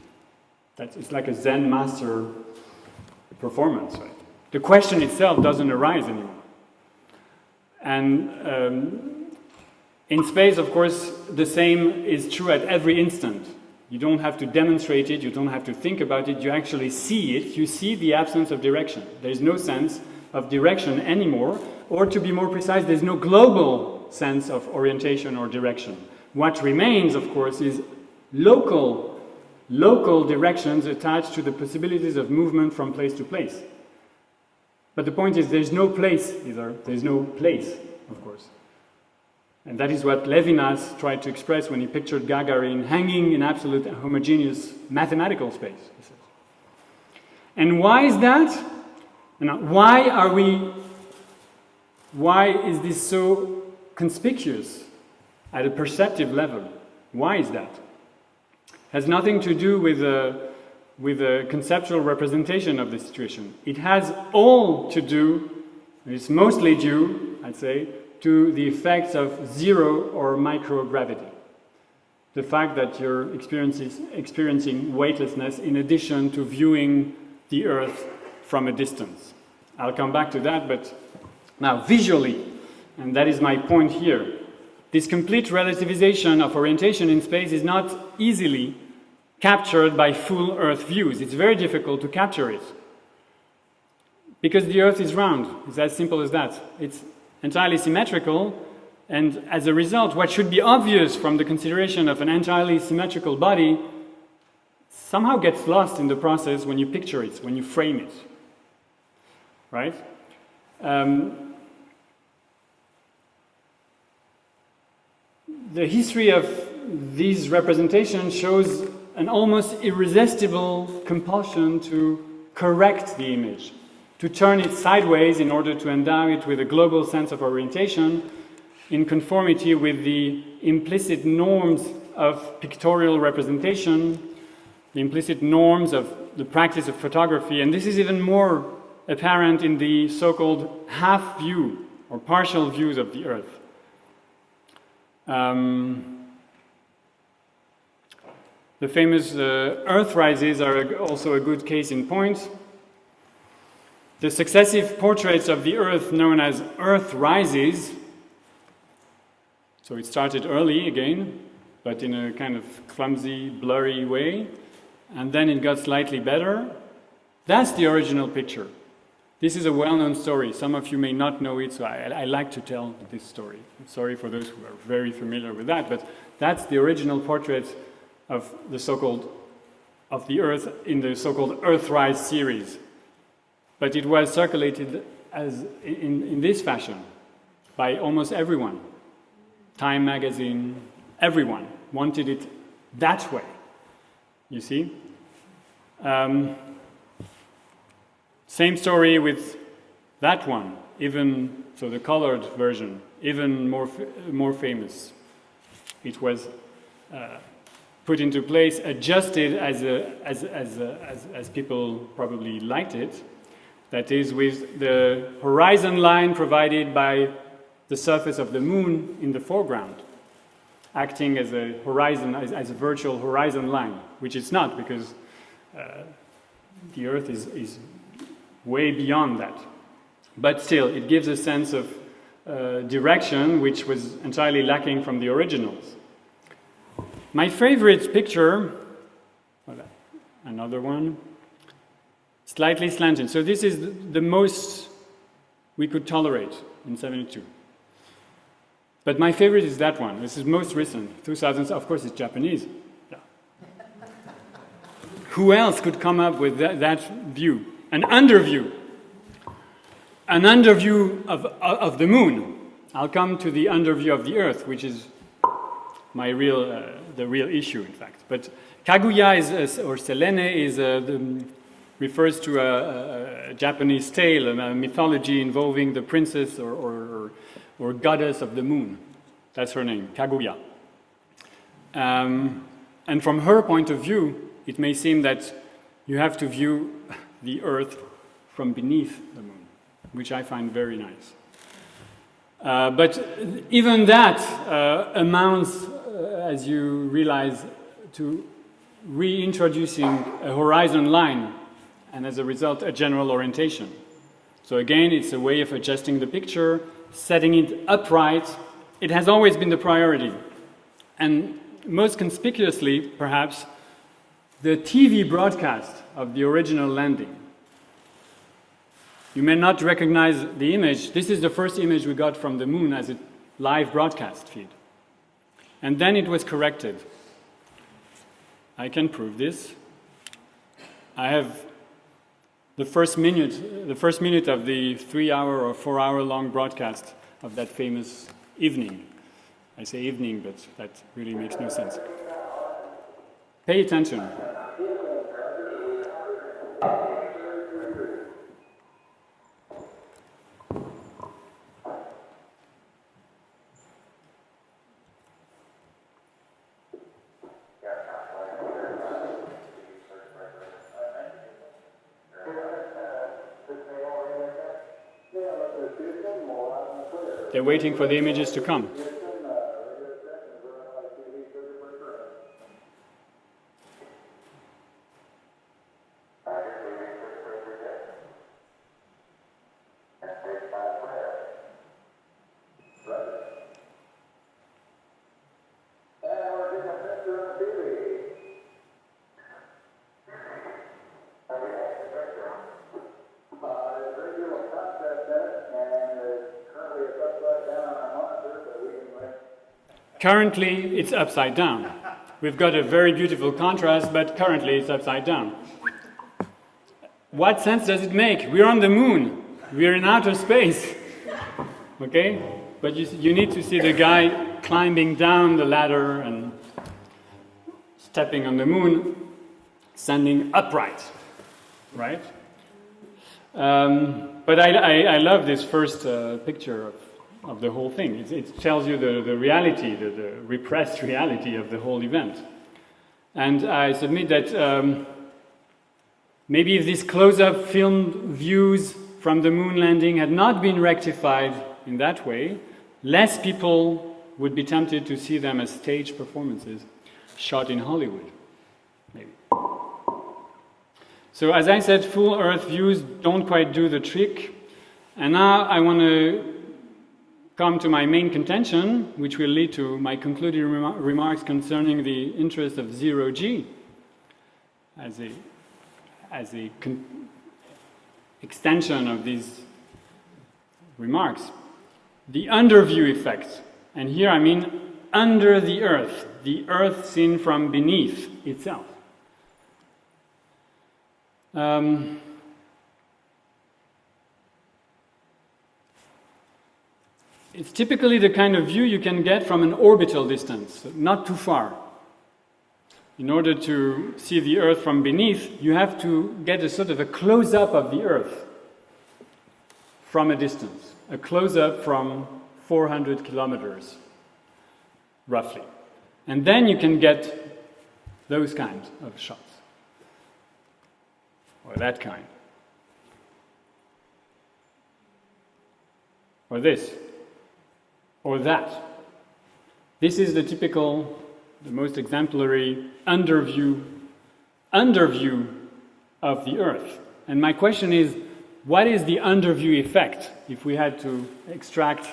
It's like a Zen master performance, right? The question itself doesn't arise anymore. And in space, of course, the same is true at every instant. You don't have to demonstrate it, you don't have to think about it, you actually see it, you see the absence of direction. There's no sense of direction anymore, or to be more precise, there's no global sense of orientation or direction. What remains, of course, is local directions attached to the possibilities of movement from place to place. But the point is, there's no place either. There's no place, of course. And that is what Levinas tried to express when he pictured Gagarin hanging in absolute homogeneous mathematical space. And why is that? Why is this so conspicuous at a perceptive level? Why is that? Has nothing to do with a conceptual representation of the situation. It has all to do, and it's mostly due, I'd say, to the effects of zero or microgravity. The fact that you're experiencing weightlessness in addition to viewing the Earth from a distance. I'll come back to that, but now visually, and that is my point here, this complete relativization of orientation in space is not easily captured by full Earth views. It's very difficult to capture it. Because the Earth is round. It's as simple as that. It's entirely symmetrical, and as a result, what should be obvious from the consideration of an entirely symmetrical body somehow gets lost in the process when you picture it, when you frame it. Right? The history of these representations shows an almost irresistible compulsion to correct the image, to turn it sideways in order to endow it with a global sense of orientation in conformity with the implicit norms of pictorial representation, the implicit norms of the practice of photography, and this is even more apparent in the so-called half view or partial views of the Earth. The famous Earth rises are also a good case in point. The successive portraits of the Earth known as Earth rises, so it started early again, but in a kind of clumsy, blurry way, and then it got slightly better. That's the original picture. This is a well-known story. Some of you may not know it, so I like to tell this story. I'm sorry for those who are very familiar with that, but that's the original portrait of the Earth in the so-called Earthrise series. But it was circulated as in this fashion by almost everyone. Time magazine, everyone wanted it that way. You see? Same story with that one, even so the colored version, even more famous. It was put into place, adjusted as people probably liked it. That is, with the horizon line provided by the surface of the moon in the foreground, acting as a horizon, as a virtual horizon line, which it's not, because the Earth is way beyond that. But still, it gives a sense of direction, which was entirely lacking from the originals. My favorite picture, another one, slightly slanted. So this is the most we could tolerate in 72. But my favorite is that one. This is most recent, 2000. Of course, it's Japanese. Yeah. Who else could come up with that view? An underview. An underview of the moon. I'll come to the underview of the Earth, which is the real issue, in fact. But Kaguya or Selene refers to a Japanese tale, a mythology involving the princess or goddess of the moon. That's her name, Kaguya. And from her point of view, it may seem that you have to view the Earth from beneath the moon, which I find very nice. But even that amounts, as you realize, to reintroducing a horizon line, and as a result, a general orientation. So again, it's a way of adjusting the picture, setting it upright. It has always been the priority. And most conspicuously, perhaps, the TV broadcast of the original landing. You may not recognize the image. This is the first image we got from the moon as a live broadcast feed. And then it was corrected. I can prove this. I have the first minute of the 3-hour or 4-hour long broadcast of that famous evening. I say evening, but that really makes no sense. Pay attention. They're waiting for the images to come. Currently, it's upside down. We've got a very beautiful contrast, but currently it's upside down. What sense does it make? We're on the moon. We're in outer space. Okay? But you need to see the guy climbing down the ladder and stepping on the moon, standing upright. Right? But I love this first picture of the whole thing. It tells you the reality, the repressed reality of the whole event. And I submit that maybe if these close-up film views from the moon landing had not been rectified in that way, less people would be tempted to see them as stage performances shot in Hollywood, maybe. So as I said, full Earth views don't quite do the trick. And now I want to come to my main contention, which will lead to my concluding remarks concerning the interest of ZeroG as a extension of these remarks. The underview effect, and here I mean under the Earth seen from beneath itself. It's typically the kind of view you can get from an orbital distance, not too far. In order to see the Earth from beneath, you have to get a sort of a close-up of the Earth from a distance, a close-up from 400 kilometers, roughly. And then you can get those kinds of shots, or that kind, or this. Or that. This is the typical, the most exemplary underview of the Earth. And my question is, what is the underview effect if we had to extract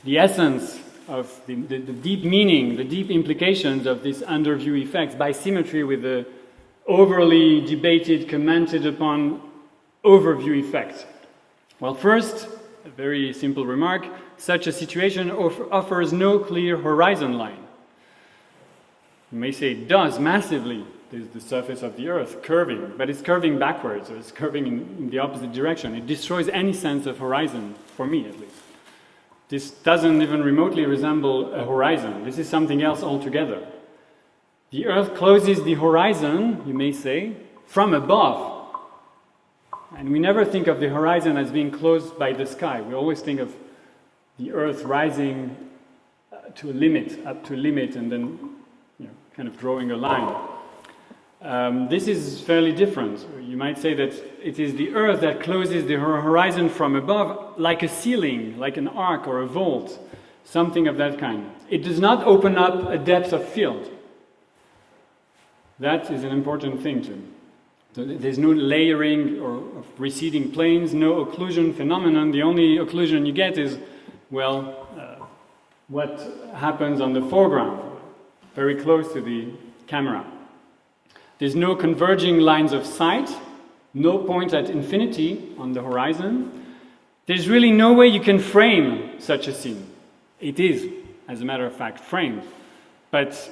the essence of the deep meaning, the deep implications of this underview effect by symmetry with the overly debated, commented upon overview effect. Well, first, a very simple remark, such a situation offers no clear horizon line. You may say it does massively. There's the surface of the Earth curving, but it's curving backwards, or it's curving in the opposite direction. It destroys any sense of horizon, for me at least. This doesn't even remotely resemble a horizon. This is something else altogether. The Earth closes the horizon, you may say, from above. And we never think of the horizon as being closed by the sky. We always think of the Earth rising to a limit, up to a limit, and then kind of drawing a line. This is fairly different. You might say that it is the Earth that closes the horizon from above, like a ceiling, like an arc or a vault, something of that kind. It does not open up a depth of field. That is an important thing too. So there's no layering or of receding planes, no occlusion phenomenon. The only occlusion you get is, well, what happens on the foreground, very close to the camera. There's no converging lines of sight, no point at infinity on the horizon. There's really no way you can frame such a scene. It is, as a matter of fact, framed. But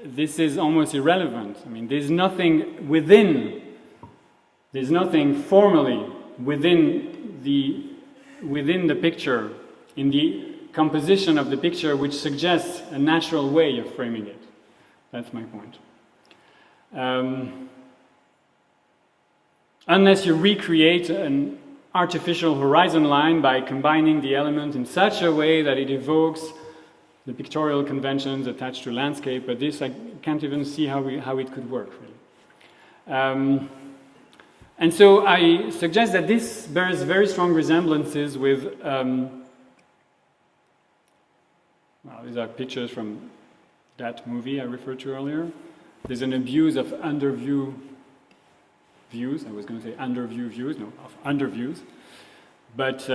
this is almost irrelevant. I mean, there's nothing formally within the picture, in the composition of the picture, which suggests a natural way of framing it. That's my point. Unless you recreate an artificial horizon line by combining the element in such a way that it evokes the pictorial conventions attached to landscape, but this I can't even see how it could work, really. And so I suggest that this bears very strong resemblances with, these are pictures from that movie I referred to earlier. There's an abuse of underview views. I was going to say underview views, no, of underviews. But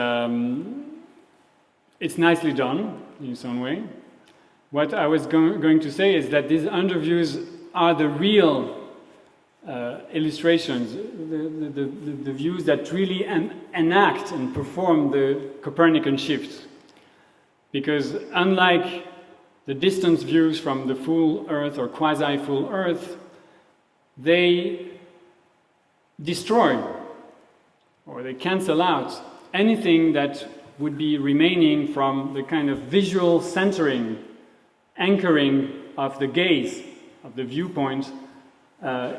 it's nicely done in its own way. What I was going to say is that these underviews are the real illustrations, the views that really enact and perform the Copernican shift. Because unlike the distance views from the full Earth or quasi-full Earth, they destroy or they cancel out anything that would be remaining from the kind of visual centering, anchoring of the gaze, of the viewpoint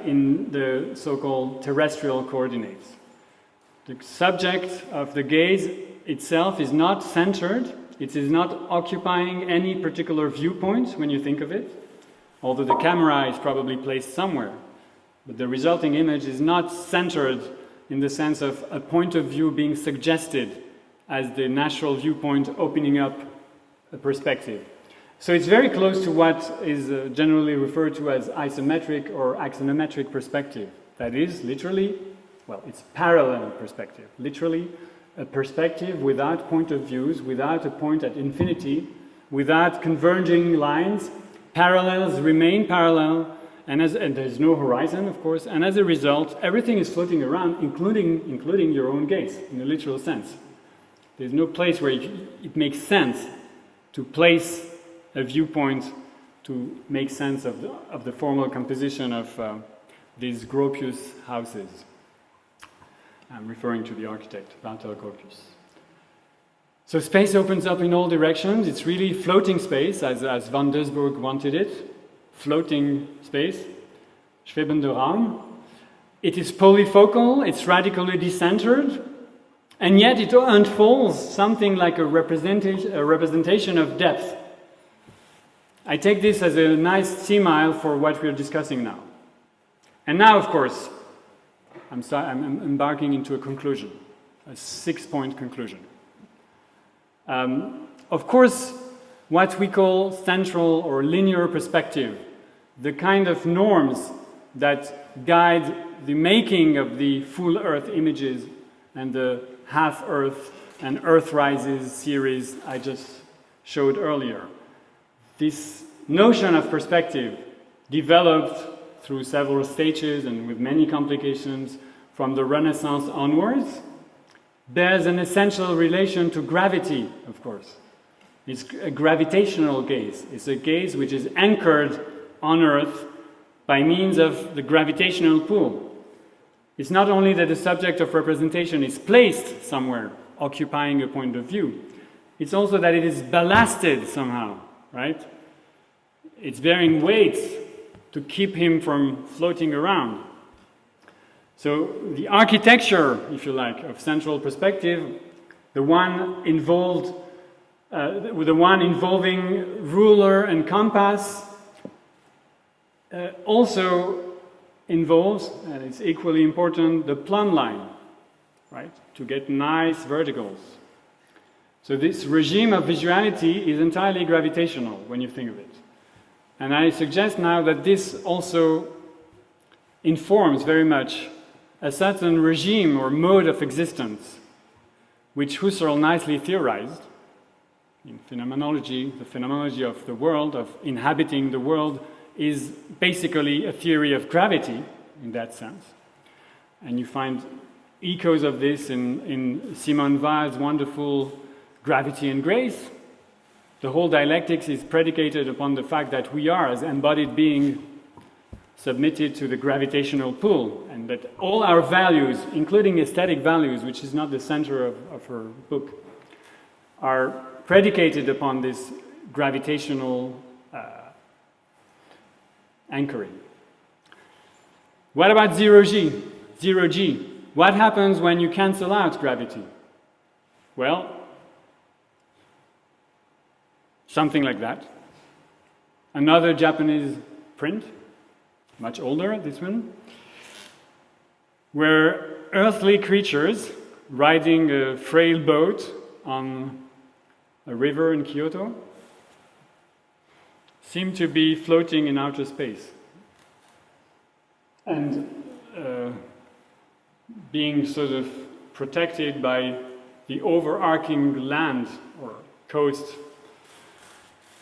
in the so-called terrestrial coordinates. The subject of the gaze itself is not centered. It is not occupying any particular viewpoint when you think of it, although the camera is probably placed somewhere. But the resulting image is not centered in the sense of a point of view being suggested as the natural viewpoint opening up a perspective. So it's very close to what is generally referred to as isometric or axonometric perspective. That is, literally, it's parallel perspective. Literally, a perspective without point of views, without a point at infinity, without converging lines. Parallels remain parallel, and there's no horizon, of course, and as a result, everything is floating around, including your own gaze, in a literal sense. There's no place where it makes sense to place a viewpoint to make sense of the formal composition of these Gropius houses. I'm referring to the architect, Walter Gropius. So space opens up in all directions. It's really floating space, as van Doesburg wanted it. Floating space, schwebende Raum. It is polyfocal, it's radically decentered, and yet it unfolds something like a representation of depth. I take this as a nice simile for what we're discussing now. And now, of course, I'm embarking into a conclusion, a 6-point conclusion. Of course, what we call central or linear perspective, the kind of norms that guide the making of the full Earth images and the half Earth and Earth Rises series I just showed earlier. This notion of perspective, developed through several stages and with many complications from the Renaissance onwards, bears an essential relation to gravity, of course. It's a gravitational gaze. It's a gaze which is anchored on Earth by means of the gravitational pull. It's not only that the subject of representation is placed somewhere, occupying a point of view, it's also that it is ballasted somehow, right? It's bearing weight to keep him from floating around. So the architecture, if you like, of central perspective, the one involving ruler and compass, also involves, and it's equally important, the plumb line, right? To get nice verticals. So this regime of visuality is entirely gravitational when you think of it. And I suggest now that this also informs very much a certain regime or mode of existence, which Husserl nicely theorized in phenomenology. The phenomenology of the world, of inhabiting the world, is basically a theory of gravity in that sense. And you find echoes of this in Simone Weil's wonderful Gravity and Grace. The whole dialectics is predicated upon the fact that we are, as embodied being, submitted to the gravitational pull, and that all our values, including aesthetic values, which is not the center of her book, are predicated upon this gravitational anchoring. What about ZeroG? ZeroG. What happens when you cancel out gravity? Well, something like that. Another Japanese print, much older, this one, where earthly creatures riding a frail boat on a river in Kyoto seem to be floating in outer space and being sort of protected by the overarching land or coast,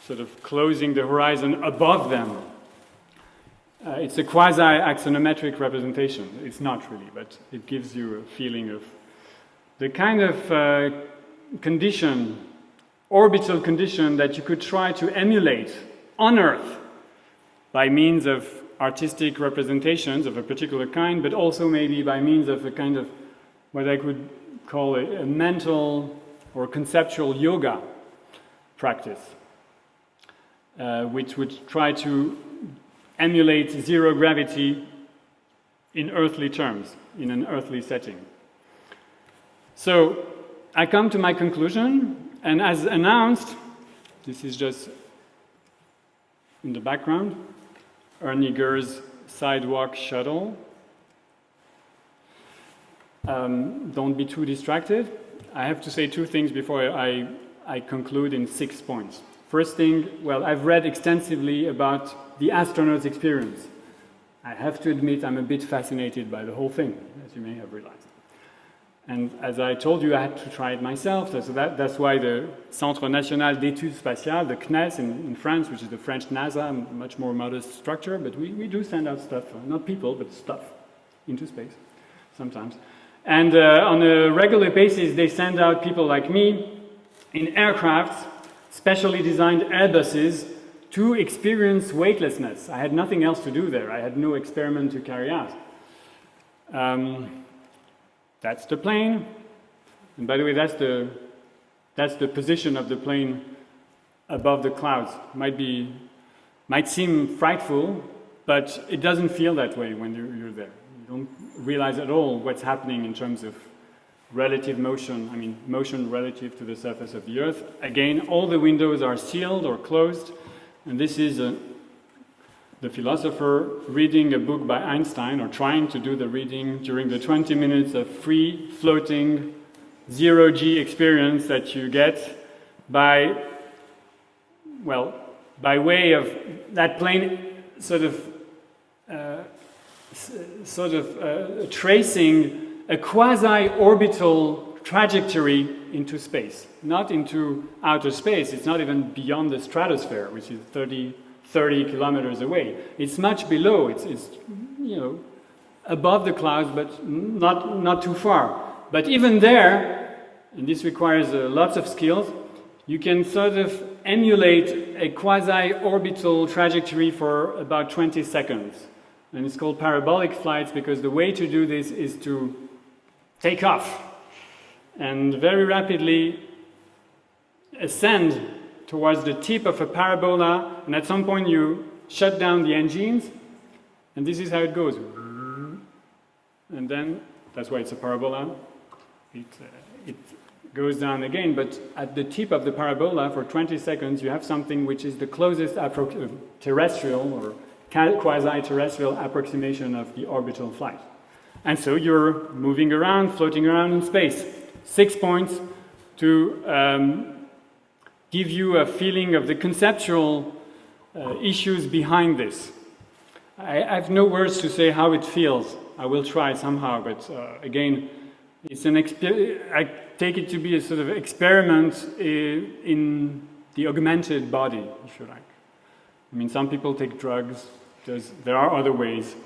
sort of closing the horizon above them. It's a quasi-axonometric representation. It's not really, but it gives you a feeling of the kind of condition, orbital condition, that you could try to emulate on Earth by means of artistic representations of a particular kind, but also maybe by means of a kind of what I could call a mental or conceptual yoga practice, which would try to emulate zero gravity in earthly terms, in an earthly setting. So I come to my conclusion, and as announced, this is just in the background, Ernie Gur's Sidewalk Shuttle. Don't be too distracted. I have to say two things before I conclude in 6 points. First thing, well, I've read extensively about the astronaut's experience. I have to admit I'm a bit fascinated by the whole thing, as you may have realized. And as I told you, I had to try it myself. So that's why the Centre National d'Études Spatiales, the CNES in France, which is the French NASA, a much more modest structure, but we do send out stuff, not people, but stuff, into space sometimes. And on a regular basis, they send out people like me in aircrafts, specially designed Airbuses, to experience weightlessness. I had nothing else to do there. I had no experiment to carry out. That's the plane. And by the way, that's the position of the plane above the clouds. Might seem frightful, but it doesn't feel that way when you're there. You don't realize at all what's happening in terms of relative motion, motion relative to the surface of the Earth. Again, all the windows are sealed or closed, and this is the philosopher reading a book by Einstein, or trying to do the reading during the 20 minutes of free-floating ZeroG experience that you get by way of that plane sort of tracing a quasi-orbital trajectory into space, not into outer space. It's not even beyond the stratosphere, which is 30 kilometers away. It's much below. It's you know, above the clouds, but not too far. But even there, and this requires lots of skills, you can sort of emulate a quasi-orbital trajectory for about 20 seconds. And it's called parabolic flights because the way to do this is to take off and very rapidly ascend towards the tip of a parabola, and at some point you shut down the engines, and this is how it goes. And then, that's why it's a parabola, it goes down again, but at the tip of the parabola for 20 seconds you have something which is the closest terrestrial or quasi-terrestrial approximation of the orbital flight. And so you're moving around, floating around in space. 6 points to give you a feeling of the conceptual issues behind this. I have no words to say how it feels. I will try somehow, but again, it's I take it to be a sort of experiment in the augmented body, if you like. I mean, some people take drugs. There are other ways.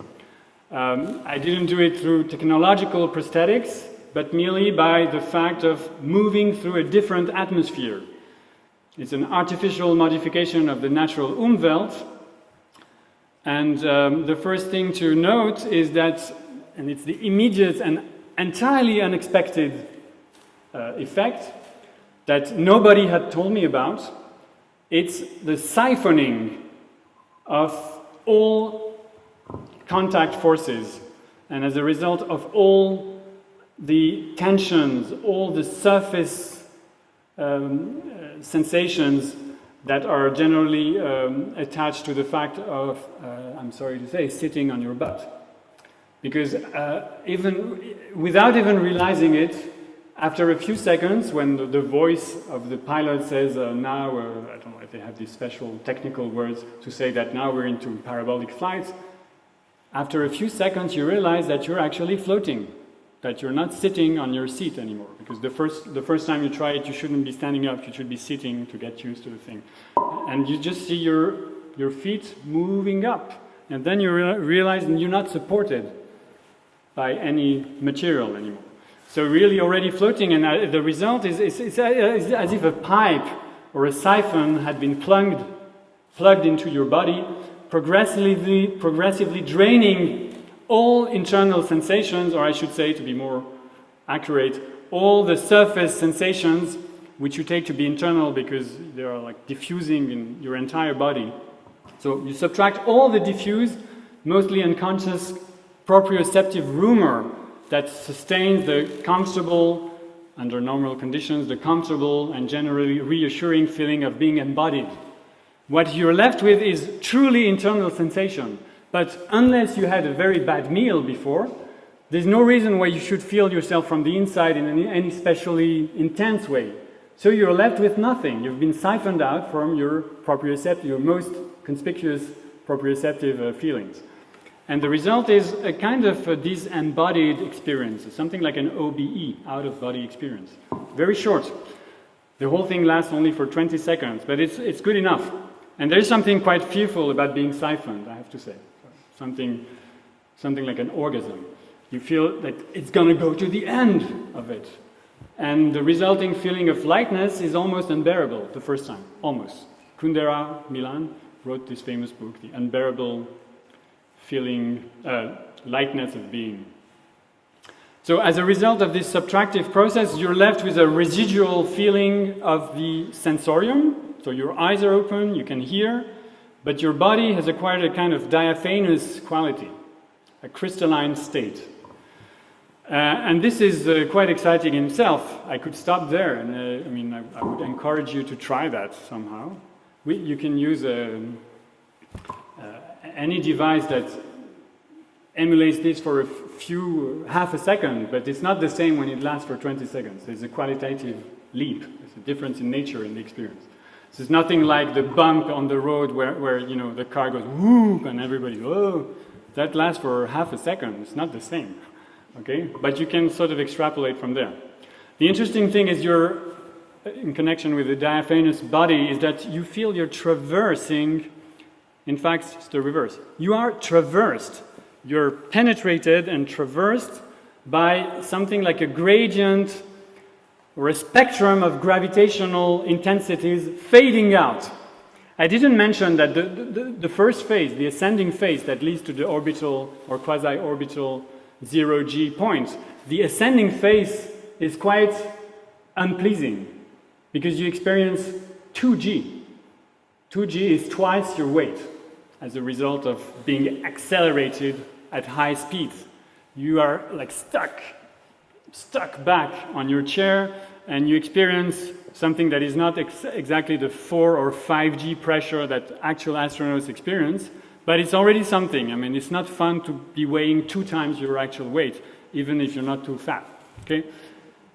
I didn't do it through technological prosthetics, but merely by the fact of moving through a different atmosphere. It's an artificial modification of the natural Umwelt. And the first thing to note is that, and it's the immediate and entirely unexpected effect that nobody had told me about, it's the siphoning of all contact forces, and as a result of all the tensions, all the surface sensations that are generally attached to the fact of, I'm sorry to say, sitting on your butt. Because even without even realizing it, after a few seconds, when the voice of the pilot says, now, I don't know if they have these special technical words to say that now we're into parabolic flights, after a few seconds you realize that you're actually floating, that you're not sitting on your seat anymore. Because the first time you try it, you shouldn't be standing up, you should be sitting to get used to the thing. And you just see your feet moving up, and then you realize you're not supported by any material anymore. So really already floating, and the result is as if a pipe or a siphon had been plugged into your body, progressively draining all internal sensations, or I should say, to be more accurate, all the surface sensations which you take to be internal because they are like diffusing in your entire body. So you subtract all the diffuse, mostly unconscious, proprioceptive rumor that sustains the comfortable, under normal conditions, the comfortable and generally reassuring feeling of being embodied. What you're left with is truly internal sensation. But unless you had a very bad meal before, there's no reason why you should feel yourself from the inside in any especially intense way. So you're left with nothing. You've been siphoned out from your most conspicuous proprioceptive feelings. And the result is a kind of a disembodied experience, something like an OBE, out-of-body experience. Very short. The whole thing lasts only for 20 seconds, but it's good enough. And there's something quite fearful about being siphoned, I have to say. Something like an orgasm. You feel that it's going to go to the end of it. And the resulting feeling of lightness is almost unbearable the first time, almost. Kundera, Milan, wrote this famous book, The Unbearable Feeling, Lightness of Being. So as a result of this subtractive process, you're left with a residual feeling of the sensorium. So your eyes are open, you can hear, but your body has acquired a kind of diaphanous quality, a crystalline state. And this is quite exciting in itself. I could stop there, and I would encourage you to try that somehow. You can use any device that emulates this for half a second, but it's not the same when it lasts for 20 seconds. There's a qualitative leap. There's a difference in nature in the experience. This is nothing like the bump on the road where the car goes whoop and everybody goes, oh, that lasts for half a second. It's not the same. Okay? But you can sort of extrapolate from there. The interesting thing is in connection with the diaphanous body, is that you feel you're traversing, in fact, it's the reverse. You are traversed. You're penetrated and traversed by something like a gradient or a spectrum of gravitational intensities fading out. I didn't mention that the first phase, the ascending phase that leads to the orbital or quasi-orbital ZeroG point, the ascending phase is quite unpleasing because you experience 2G. 2G is twice your weight as a result of being accelerated at high speeds. You are like stuck back on your chair, and you experience something that is not exactly the 4 or 5G pressure that actual astronauts experience, but it's already something. I mean, it's not fun to be weighing 2 times your actual weight, even if you're not too fat, okay?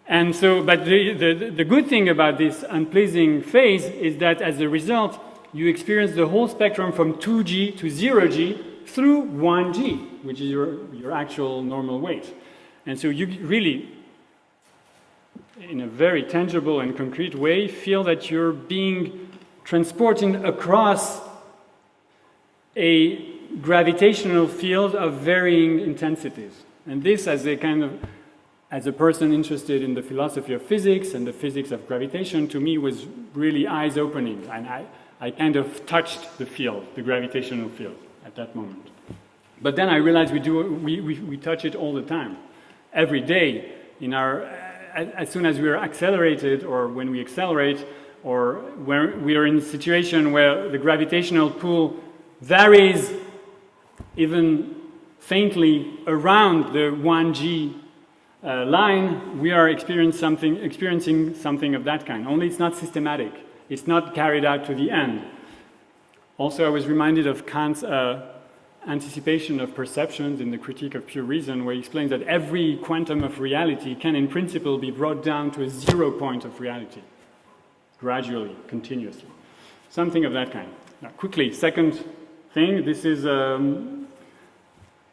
And so, but the good thing about this unpleasing phase is that as a result, you experience the whole spectrum from 2G to 0G through 1G, which is your actual normal weight. And so you really, in a very tangible and concrete way, feel that you're being transported across a gravitational field of varying intensities. And this, as a person interested in the philosophy of physics and the physics of gravitation, to me was really eyes-opening. And I kind of touched the field, the gravitational field, at that moment. But then I realized we touch it all the time, every day, as soon as we are accelerated, or when we accelerate, or when we are in a situation where the gravitational pull varies even faintly around the 1G line, we are experiencing something of that kind. Only it's not systematic. It's not carried out to the end. Also, I was reminded of Kant's anticipation of perceptions in the Critique of Pure Reason, where he explains that every quantum of reality can in principle be brought down to a 0 point of reality, gradually, continuously. Something of that kind. Now, quickly, second thing, this is,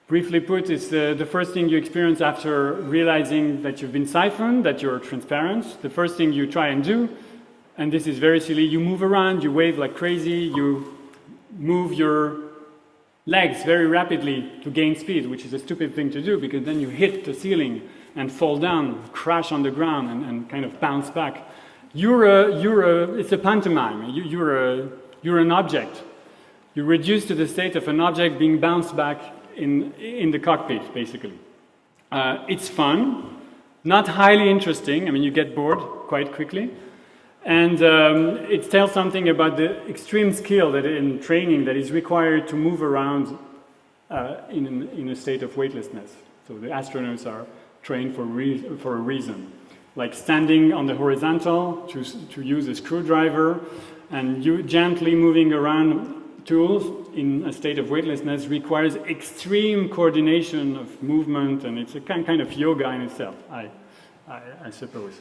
briefly put, it's the first thing you experience after realizing that you've been siphoned, that you're transparent. The first thing you try and do, and this is very silly, you move around, you wave like crazy, you move your legs very rapidly to gain speed, which is a stupid thing to do because then you hit the ceiling and fall down, crash on the ground, and kind of bounce back. It's a pantomime. You're an object. You're reduced to the state of an object being bounced back in the cockpit, basically. It's fun, not highly interesting. I mean, you get bored quite quickly. And it tells something about the extreme skill that in training that is required to move around in a state of weightlessness. So the astronauts are trained for a reason. Like standing on the horizontal to use a screwdriver, and you gently moving around tools in a state of weightlessness requires extreme coordination of movement, and it's a kind of yoga in itself, I suppose.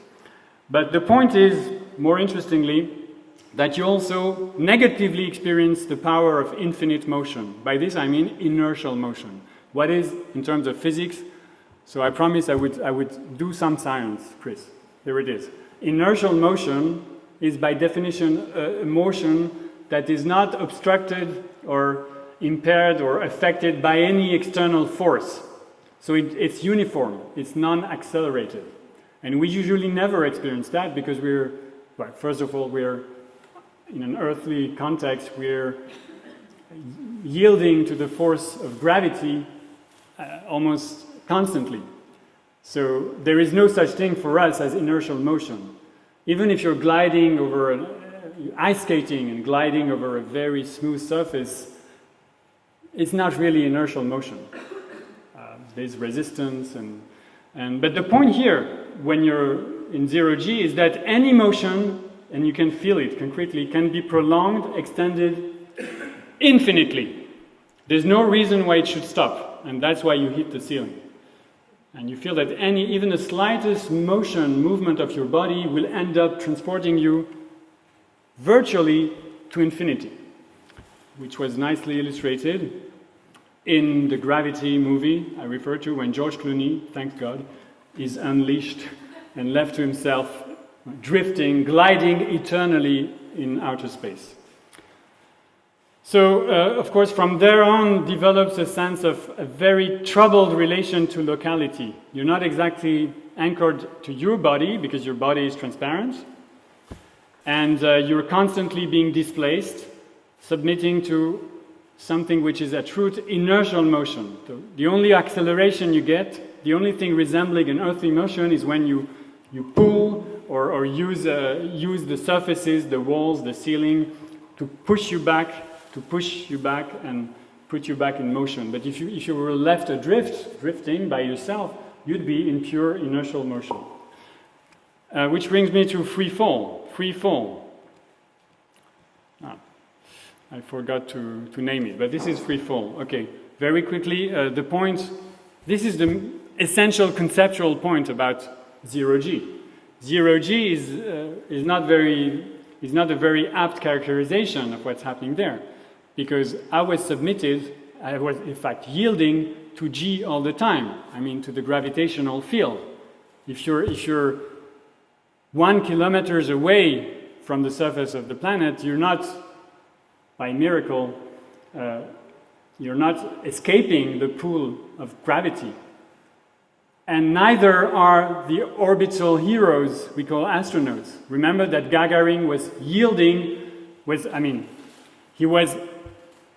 But the point is, more interestingly, that you also negatively experience the power of infinite motion. By this I mean inertial motion. What is, in terms of physics? So I promised I would do some science, Chris. Here it is. Inertial motion is by definition a motion that is not obstructed or impaired or affected by any external force. So it's uniform, it's non-accelerated. And we usually never experience that because first of all, we're in an earthly context, we're yielding to the force of gravity almost constantly. So there is no such thing for us as inertial motion. Even if you're gliding over ice skating and gliding over a very smooth surface, it's not really inertial motion. There's resistance but the point here, when you're in 0G, is that any motion, and you can feel it concretely, can be prolonged, extended infinitely. There's no reason why it should stop, and that's why you hit the ceiling. And you feel that even the slightest movement of your body will end up transporting you virtually to infinity, which was nicely illustrated in the Gravity movie I refer to, when George Clooney, thank God, is unleashed and left to himself, drifting, gliding eternally in outer space. So, of course, from there on develops a sense of a very troubled relation to locality. You're not exactly anchored to your body because your body is transparent, and you're constantly being displaced, submitting to something which is a true inertial motion. So the only acceleration you get, the only thing resembling an earthly motion is when you pull or use the surfaces, the walls, the ceiling to push you back and put you back in motion. But if you were left adrift, drifting by yourself, you'd be in pure inertial motion. Which brings me to free fall. Free fall. I forgot to name it, but this is free fall. Okay, very quickly, the point, this is the essential conceptual point about ZeroG. ZeroG is not a very apt characterization of what's happening there, because I was in fact yielding to G all the time. I mean, to the gravitational field. If you're 1 kilometer away from the surface of the planet, you're not, by miracle, you're not escaping the pull of gravity. And neither are the orbital heroes we call astronauts. Remember that Gagarin was yielding, he was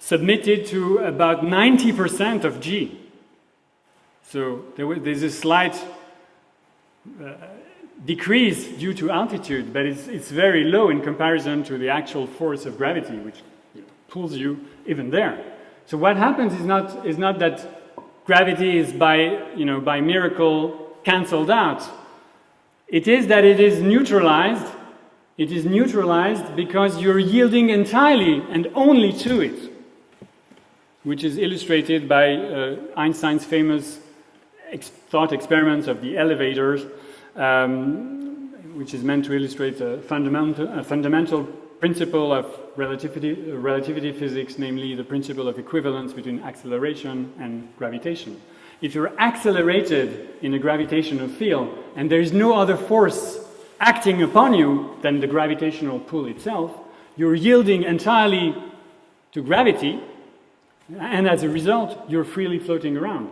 submitted to about 90% of G. So there's a slight decrease due to altitude, but it's very low in comparison to the actual force of gravity, which pulls you even there. So what happens is not that gravity is by miracle cancelled out. It is that it is neutralized. It is neutralized because you're yielding entirely and only to it, which is illustrated by Einstein's famous thought experiments of the elevators, which is meant to illustrate a fundamental principle of relativity physics, namely the principle of equivalence between acceleration and gravitation. If you're accelerated in a gravitational field and there is no other force acting upon you than the gravitational pull itself, you're yielding entirely to gravity, and as a result, you're freely floating around.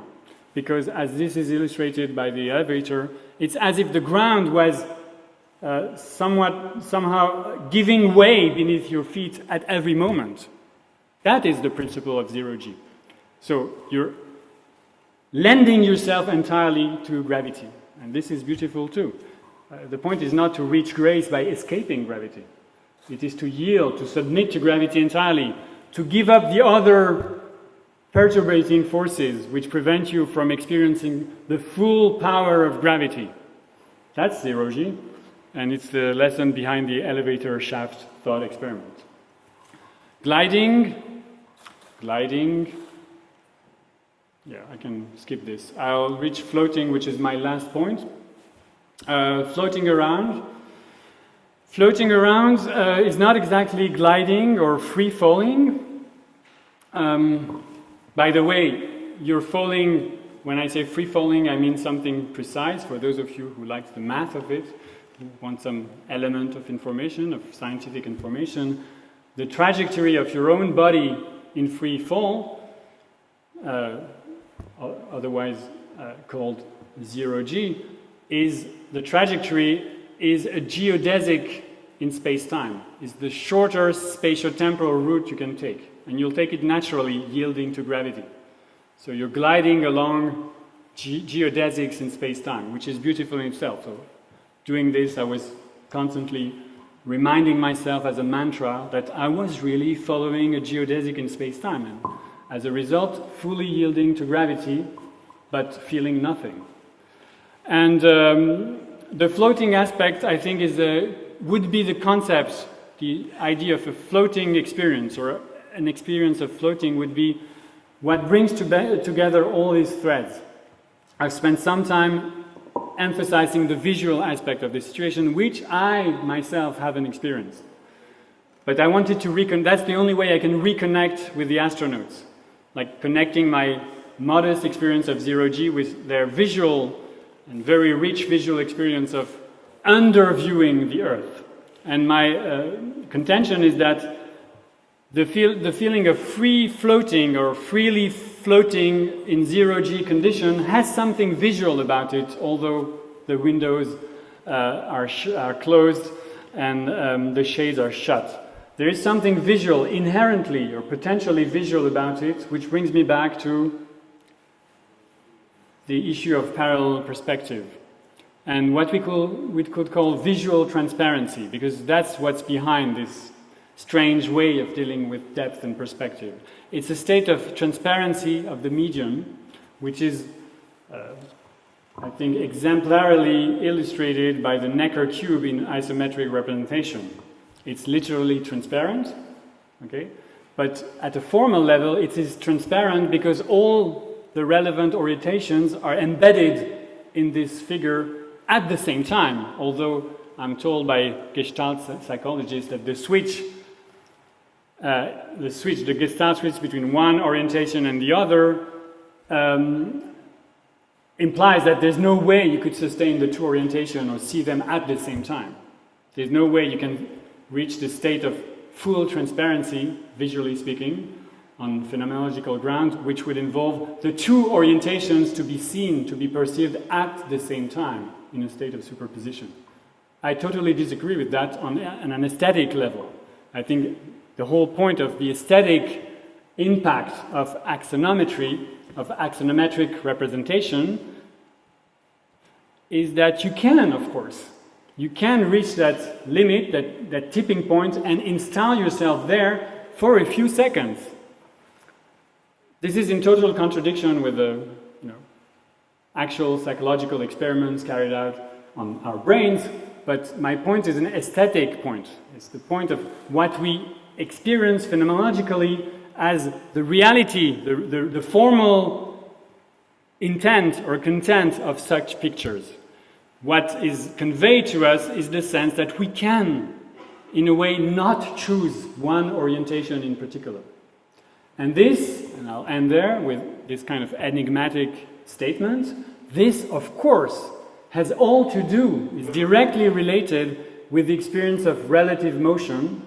Because as this is illustrated by the elevator, it's as if the ground was somehow giving way beneath your feet at every moment. That is the principle of ZeroG. So you're lending yourself entirely to gravity. And this is beautiful too. The point is not to reach grace by escaping gravity. It is to yield, to submit to gravity entirely, to give up the other perturbating forces which prevent you from experiencing the full power of gravity. That's ZeroG. And it's the lesson behind the elevator shaft thought experiment. Gliding. Yeah, I can skip this. I'll reach floating, which is my last point. Floating around. Floating around is not exactly gliding or free falling. By the way, you're falling, when I say free falling, I mean something precise for those of you who like the math of it. You want some element of information, of scientific information. The trajectory of your own body in free fall, otherwise called ZeroG, is the trajectory is a geodesic in space-time. It's the shorter spatio-temporal route you can take, and you'll take it naturally, yielding to gravity. So you're gliding along geodesics in space-time, which is beautiful in itself. So doing this, I was constantly reminding myself as a mantra that I was really following a geodesic in space-time, and as a result, fully yielding to gravity, but feeling nothing. And the floating aspect, I think, would be the concept, the idea of a floating experience, or an experience of floating would be what brings together all these threads. I've spent some time emphasizing the visual aspect of the situation, which I myself haven't experienced. But I wanted to that's the only way I can reconnect with the astronauts, like connecting my modest experience of ZeroG with their visual and very rich visual experience of underviewing the Earth. And my contention is that the feeling of free floating or freely floating in zero-G condition has something visual about it, although the windows are closed and the shades are shut. There is something visual, inherently or potentially visual about it, which brings me back to the issue of parallel perspective and what we could call visual transparency, because that's what's behind this strange way of dealing with depth and perspective. It's a state of transparency of the medium, which is, I think, exemplarily illustrated by the Necker cube in isometric representation. It's literally transparent, okay? But at a formal level, it is transparent because all the relevant orientations are embedded in this figure at the same time, although I'm told by Gestalt psychologists that the Gestalt switch between one orientation and the other implies that there's no way you could sustain the two orientations or see them at the same time. There's no way you can reach the state of full transparency, visually speaking, on phenomenological ground, which would involve the two orientations to be seen, to be perceived at the same time in a state of superposition. I totally disagree with that on an aesthetic level. I think the whole point of the aesthetic impact of axonometry, of axonometric representation, is that you can, of course, you can reach that limit, that tipping point, and install yourself there for a few seconds. This is in total contradiction with the actual psychological experiments carried out on our brains, but my point is an aesthetic point. It's the point of what we experience phenomenologically as the reality, the formal intent or content of such pictures. What is conveyed to us is the sense that we can, in a way, not choose one orientation in particular. And this, and I'll end there with this kind of enigmatic statement, this, of course, has all to do, is directly related with the experience of relative motion,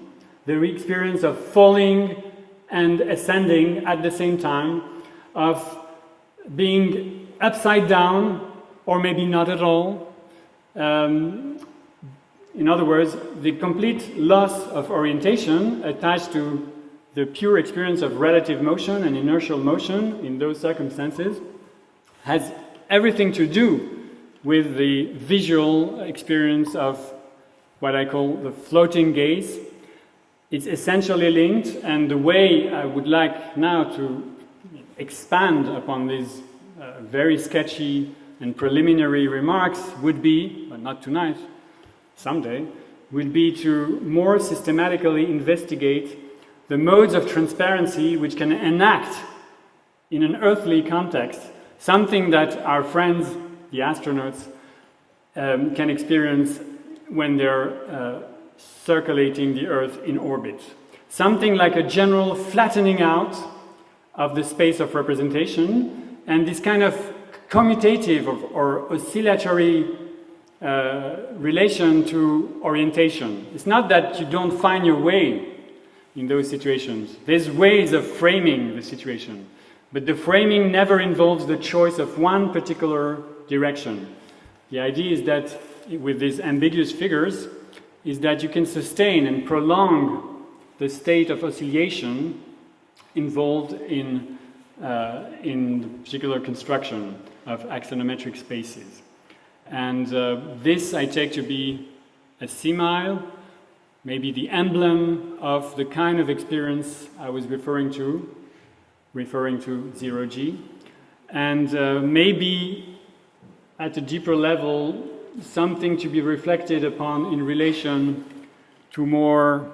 the experience of falling and ascending at the same time, of being upside down, or maybe not at all. In other words, the complete loss of orientation attached to the pure experience of relative motion and inertial motion in those circumstances has everything to do with the visual experience of what I call the floating gaze. It's essentially linked, and the way I would like now to expand upon these very sketchy and preliminary remarks would be, but not tonight, someday, would be to more systematically investigate the modes of transparency which can enact in an earthly context something that our friends, the astronauts, can experience when they're circulating the Earth in orbit. Something like a general flattening out of the space of representation and this kind of commutative or oscillatory relation to orientation. It's not that you don't find your way in those situations. There's ways of framing the situation, but the framing never involves the choice of one particular direction. The idea is that with these ambiguous figures is that you can sustain and prolong the state of oscillation involved in the particular construction of axonometric spaces. And this I take to be a simile, maybe the emblem of the kind of experience I was referring to ZeroG, and maybe at a deeper level, something to be reflected upon in relation to more,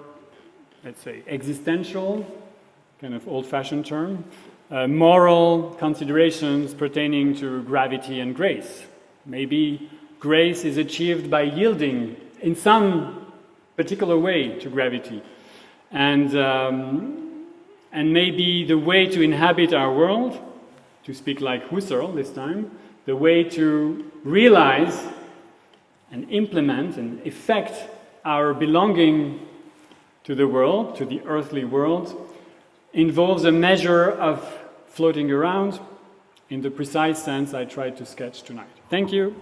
let's say, existential, kind of old-fashioned term, moral considerations pertaining to gravity and grace. Maybe grace is achieved by yielding in some particular way to gravity. And maybe the way to inhabit our world, to speak like Husserl this time, the way to realize and implement and effect our belonging to the world, to the earthly world, involves a measure of floating around in the precise sense I tried to sketch tonight. Thank you.